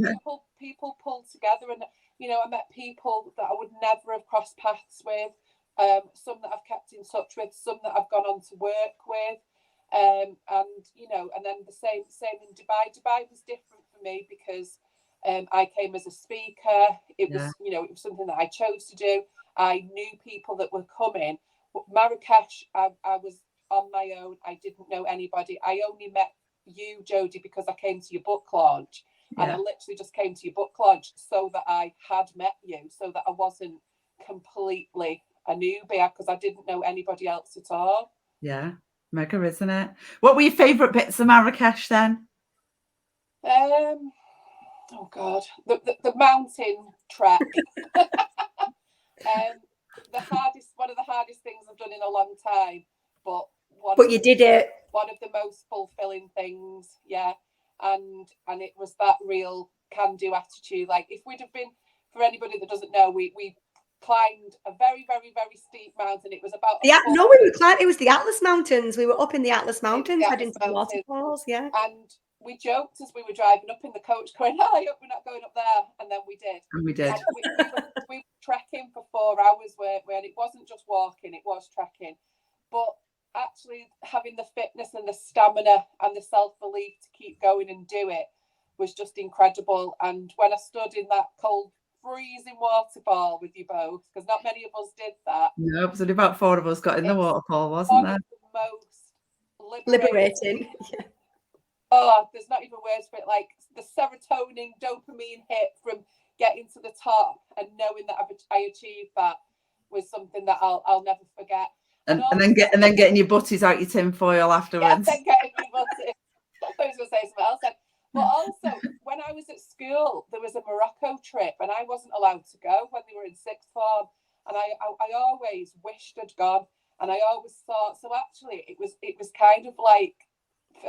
People pulled together, and I met people that I would never have crossed paths with, some that I've kept in touch with, some that I've gone on to work with, and then the same in Dubai. Dubai was different for me because I came as a speaker. It was it was something that I chose to do. I knew people that were coming. But Marrakesh, I was on my own. I didn't know anybody. I only met you, Jodie, because I came to your book launch. And I literally just came to your book launch so that I had met you, so that I wasn't completely a newbie, because I didn't know anybody else at all. Yeah, mega, isn't it? What were your favourite bits of Marrakesh then? Oh God, the mountain trek. One of the hardest things I've done in a long time, but you did it. One of the most fulfilling things, and it was that real can-do attitude. Like, if we'd have been, for anybody that doesn't know, we climbed a very, very, very steep mountain. It was about it was the Atlas Mountains. We were up in the Atlas Mountains, heading to the waterfalls, And we joked as we were driving up in the coach, going, "Oh, I hope we're not going up there," and then we did. And we did. And we were trekking for 4 hours, where it wasn't just walking; it was trekking. But actually, having the fitness and the stamina and the self-belief to keep going and do it was just incredible. And when I stood in that cold, freezing waterfall with you both, because not many of us did that. No, it was only about 4 of us got in the waterfall, wasn't there? The most liberating. Oh, there's not even words for it. Like, the serotonin, dopamine hit from getting to the top and knowing that I achieved that was something that I'll never forget. And then getting your butties out your tinfoil afterwards. Yeah, then getting your butties. I thought I was going to say something else then. But also, when I was at school, there was a Morocco trip, and I wasn't allowed to go when they were in sixth form. And I always wished I'd gone, and I always thought, so actually, it was kind of like,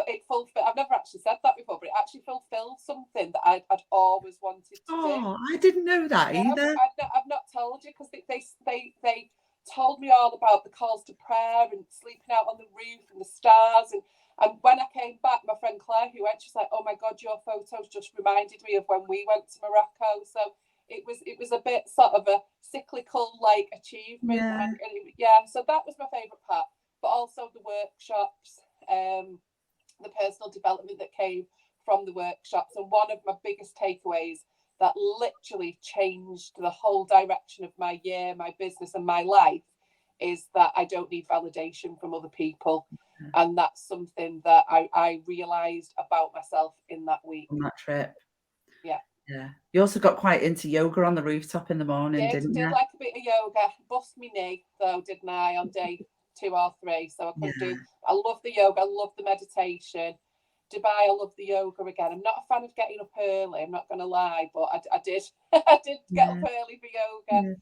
it fulfilled. I've never actually said that before, but it actually fulfilled something that I'd always wanted to do. Oh, I didn't know that either. I've not told you, because they told me all about the calls to prayer and sleeping out on the roof and the stars. And when I came back, my friend Claire, who went, she's like, "Oh my God, your photos just reminded me of when we went to Morocco." So it was a bit sort of a cyclical like achievement. So that was my favourite part. But also the workshops, the personal development that came from the workshops. And one of my biggest takeaways that literally changed the whole direction of my year, my business, and my life is that I don't need validation from other people. And that's something that I realised about myself in that week. On that trip. Yeah. Yeah. You also got quite into yoga on the rooftop in the morning, didn't you? Did like a bit of yoga. Bust me knee, though, didn't I, on day 2 or 3. So I couldn't do. I love the yoga. I love the meditation. Dubai, I love the yoga again. I'm not a fan of getting up early, I'm not going to lie, but I did get up early for yoga.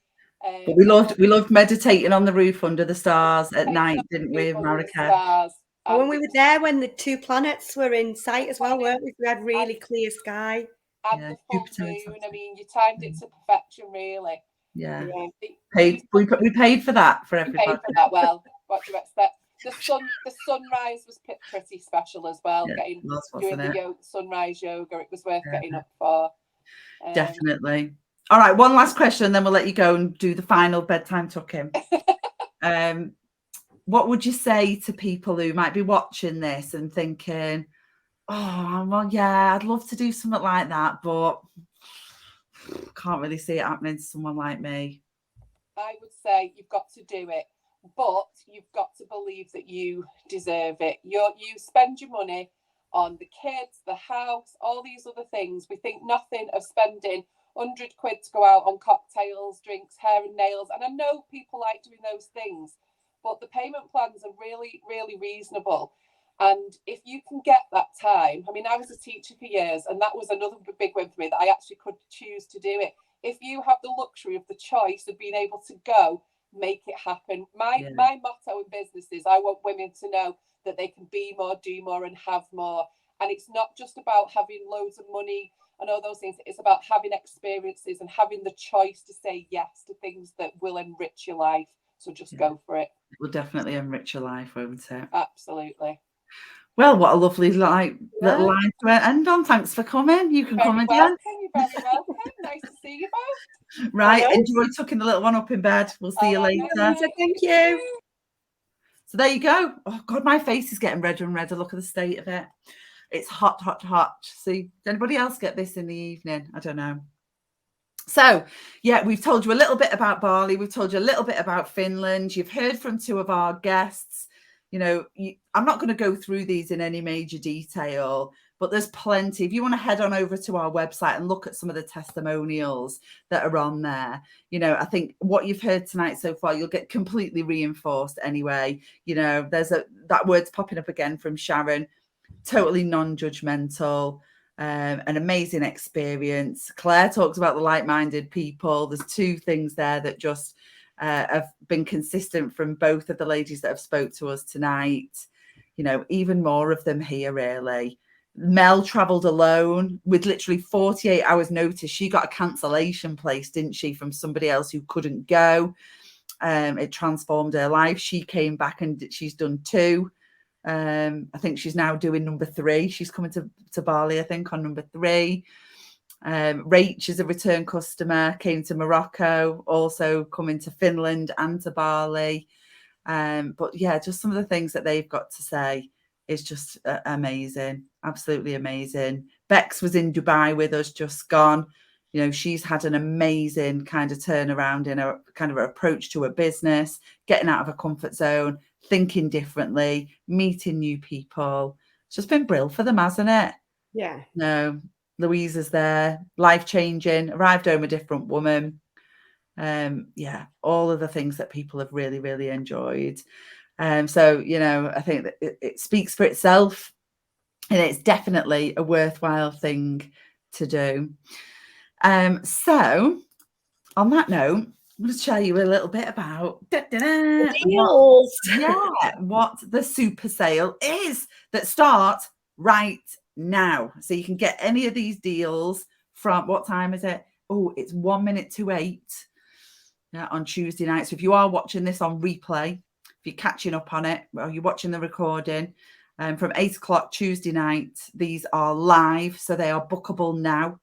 But we loved meditating on the roof under the stars at night, didn't we, Marrakesh? And when we were there, when the 2 planets were in sight as well, weren't we? We had really clear sky. And the full moon, I mean, you timed it to perfection, really. Yeah. We paid for that for everybody. We paid for that. Well, what do you expect? The sunrise was pretty special as well. Doing the sunrise yoga, it was worth getting up for. Definitely. All right, one last question, then we'll let you go and do the final bedtime tuck-in. What would you say to people who might be watching this and thinking, "Oh, well, yeah, I'd love to do something like that, but can't really see it happening to someone like me"? I would say you've got to do it, but you've got to believe that you deserve it. You spend your money on the kids, the house, all these other things. We think nothing of spending 100 quid to go out on cocktails, drinks, hair and nails. And I know people like doing those things, but the payment plans are really, really reasonable. And if you can get that time, I mean, I was a teacher for years, and that was another big win for me, that I actually could choose to do it. If you have the luxury of the choice of being able to go, make it happen. My motto in business is I want women to know that they can be more, do more, and have more. And it's not just about having loads of money and all those things. It's about having experiences and having the choice to say yes to things that will enrich your life. So just go for it. It will definitely enrich your life, won't it? Absolutely. Well, what a lovely little line to end on. Thanks for coming. You can come again. You're very welcome. Nice to see you both. Right. Enjoy tucking the little one up in bed. We'll see you later. Thank you. So there you go. Oh God, my face is getting redder and redder. Look at the state of it. It's hot, hot, hot. See, did anybody else get this in the evening? I don't know. So, yeah, we've told you a little bit about Bali. We've told you a little bit about Finland. You've heard from two of our guests. You know, I'm not going to go through these in any major detail, but there's plenty. If you want to head on over to our website and look at some of the testimonials that are on there, you know, I think what you've heard tonight so far, you'll get completely reinforced anyway. You know, that word's popping up again from Sharon, totally non-judgmental, an amazing experience. Claire talks about the like-minded people. There's two things there that just have been consistent from both of the ladies that have spoke to us tonight. You know, even more of them here, really. Mel travelled alone with literally 48 hours notice. She got a cancellation placed, didn't she, from somebody else who couldn't go. It transformed her life. She came back and she's done 2. I think she's now doing number 3. She's coming to Bali, I think, on number 3. Rach is a return customer, came to Morocco, also coming to Finland and to Bali. But yeah, just some of the things that they've got to say is just amazing, absolutely amazing. Bex was in Dubai with us, just gone. You know, she's had an amazing kind of turnaround in her kind of approach to her business, getting out of her comfort zone, thinking differently, meeting new people. It's just been brilliant for them, hasn't it? Yeah. No, Louise is there, life-changing, arrived home a different woman. Yeah, all of the things that people have really, really enjoyed. So, you know, I think that it speaks for itself, and it's definitely a worthwhile thing to do. So on that note, I'm going to tell you a little bit about what the super sale is that starts right now. So you can get any of these deals from, what time is it? Oh, it's 1 minute to 8 on Tuesday night. So if you are watching this on replay, if you're catching up on it, or you're watching the recording, from 8 o'clock Tuesday night, these are live, so they are bookable now.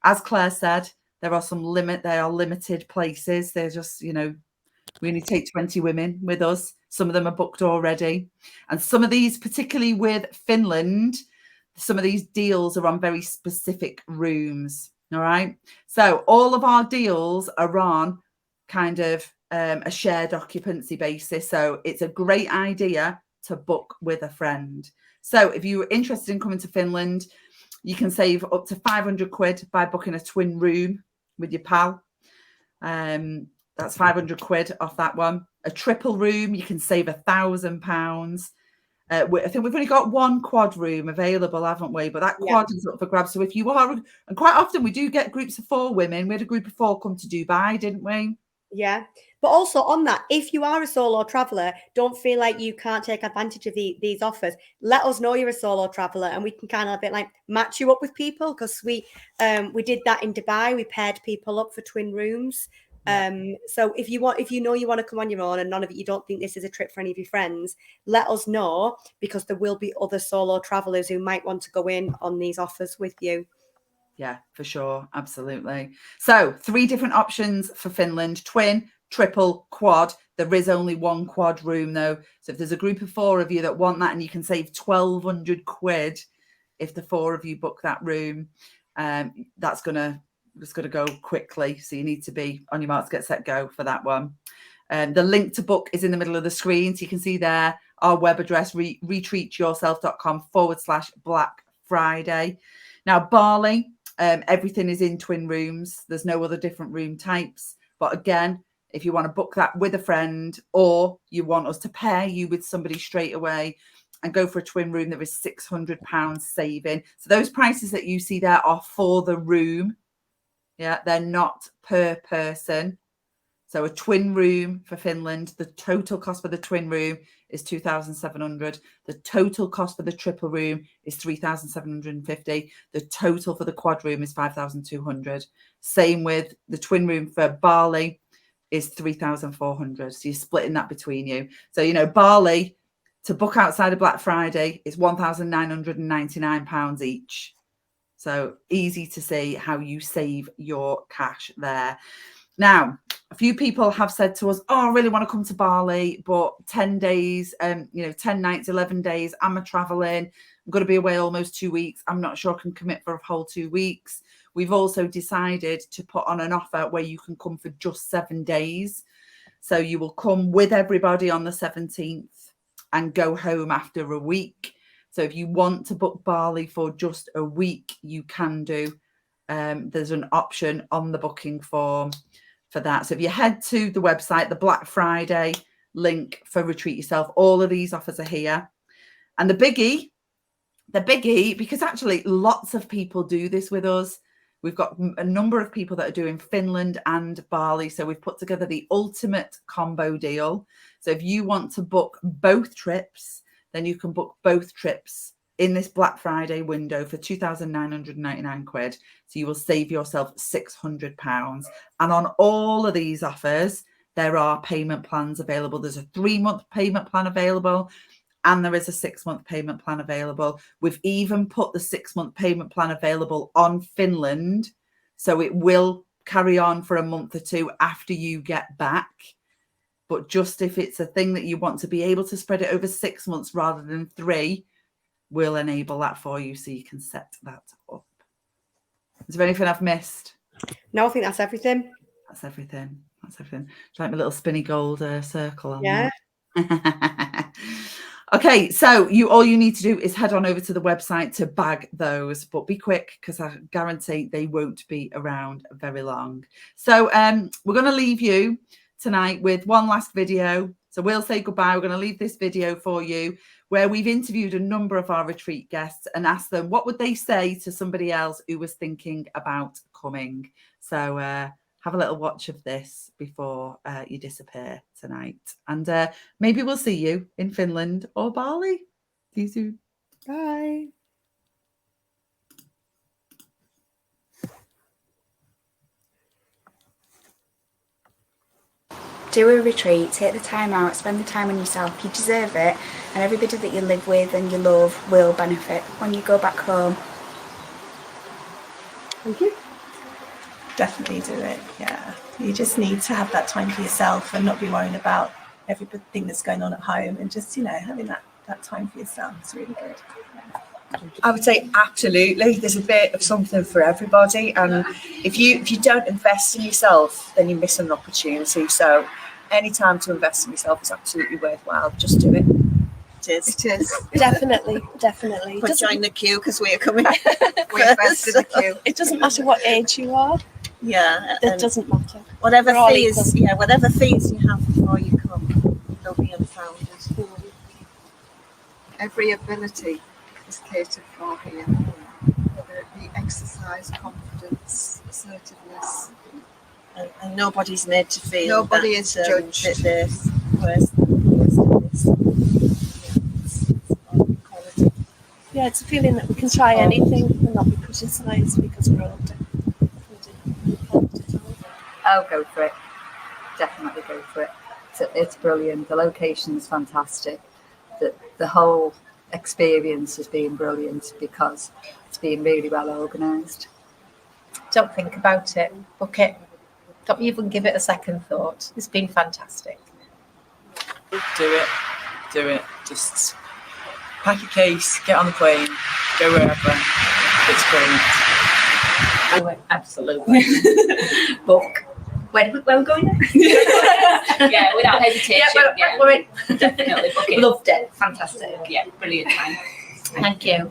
As Claire said, there are limited places. They're just, you know, we only take 20 women with us. Some of them are booked already. And some of these, particularly with Finland, some of these deals are on very specific rooms. All right. So all of our deals are on kind of a shared occupancy basis. So it's a great idea to book with a friend. So if you're interested in coming to Finland, you can save up to 500 quid by booking a twin room with your pal. That's 500 quid off that one. A triple room, you can save £1,000. I think we've only got one quad room available, haven't we? But that quad is up for grabs. So if you are, and quite often we do get groups of 4 women. We had a group of 4 come to Dubai, didn't we? Yeah. But also on that, if you are a solo traveller, don't feel like you can't take advantage of these offers. Let us know you're a solo traveller, and we can kind of a bit like match you up with people, because we did that in Dubai. We paired people up for twin rooms. So if you want to come on your own, and you don't think this is a trip for any of your friends, let us know, because there will be other solo travellers who might want to go in on these offers with you. Yeah, for sure. Absolutely. So 3 different options for Finland: twin, triple, quad. There is only one quad room though. So if there's a group of 4 of you that want that, and you can save 1,200 quid if the 4 of you book that room, that's going to go quickly. So you need to be on your marks, get set, go for that one. The link to book is in the middle of the screen. So you can see there our web address, retreatyourself.com/Black Friday. Now, Bali, Everything is in twin rooms. There's no other different room types. But again, if you want to book that with a friend, or you want us to pair you with somebody straight away and go for a twin room, there is £600 saving. So those prices that you see there are for the room. Yeah, they're not per person. So a twin room for Finland, the total cost for the twin room is 2,700. The total cost for the triple room is 3,750. The total for the quad room is 5,200. Same with the twin room for Bali is 3,400. So you're splitting that between you. So, you know, Bali to book outside of Black Friday is £1,999 each. So easy to see how you save your cash there. Now, a few people have said to us, oh, I really want to come to Bali, but 10 days, 10 nights, 11 days, I'm traveling. I'm going to be away almost 2 weeks. I'm not sure I can commit for a whole 2 weeks. We've also decided to put on an offer where you can come for just 7 days. So you will come with everybody on the 17th and go home after a week. So if you want to book Bali for just a week, you can do. There's an option on the booking form for that. So if you head to the website, the Black Friday link for Retreat Yourself, all of these offers are here. And the biggie, because actually lots of people do this with us. We've got a number of people that are doing Finland and Bali. So we've put together the ultimate combo deal. So if you want to book both trips, then you can book both trips in this Black Friday window for 2,999 quid. So you will save yourself £600. And on all of these offers, there are payment plans available. There's a 3-month payment plan available, and there is a 6-month payment plan available. We've even put the 6-month payment plan available on Finland. So it will carry on for a month or two after you get back. But just if it's a thing that you want to be able to spread it over 6 months rather than 3, we'll enable that for you so you can set that up. Is there anything I've missed? No, I think that's everything. That's everything. That's everything. Do you like my little spinny gold circle on Yeah. there? Okay, so all you need to do is head on over to the website to bag those, but be quick because I guarantee they won't be around very long. So we're going to leave you tonight with one last video. So we'll say goodbye. We're going to leave this video for you where we've interviewed a number of our retreat guests and asked them what would they say to somebody else who was thinking about coming. So have a little watch of this before you disappear tonight. And maybe we'll see you in Finland or Bali. See you soon. Bye. Do a retreat, take the time out, spend the time on yourself. You deserve it, and everybody that you live with and you love will benefit when you go back home. Thank you. Definitely do it. Yeah, you just need to have that time for yourself and not be worrying about everything that's going on at home, and just having that time for yourself is really good. I would say absolutely. There's a bit of something for everybody, and if you don't invest in yourself, then you miss an opportunity. So any time to invest in yourself is absolutely worthwhile. Just do it. It is. Definitely. But join the queue because we are coming. We're first in the queue. It doesn't matter what age you are. Yeah, It doesn't matter. whatever We're all fees, whatever fees you have before you come, they'll be unfounded. Every ability is catered for here, whether it be exercise, confidence, assertiveness. And nobody's made to feel Nobody that, is judged. that they're worse than this. Quality. Yeah, it's a feeling that we can try anything and not be criticised because we're older. I'll go for it. Definitely go for it. It's brilliant. The location's fantastic. The whole experience has been brilliant because it's been really well organised. Don't think about it. Book it. Don't even give it a second thought. It's been fantastic. Do it. Just pack your case, get on the plane, go wherever. It's brilliant. Do it, absolutely. Book. Where we're going next? Yeah, without hesitation. We're in. Definitely book it. Loved it. Fantastic. Yeah, brilliant time. Thank you.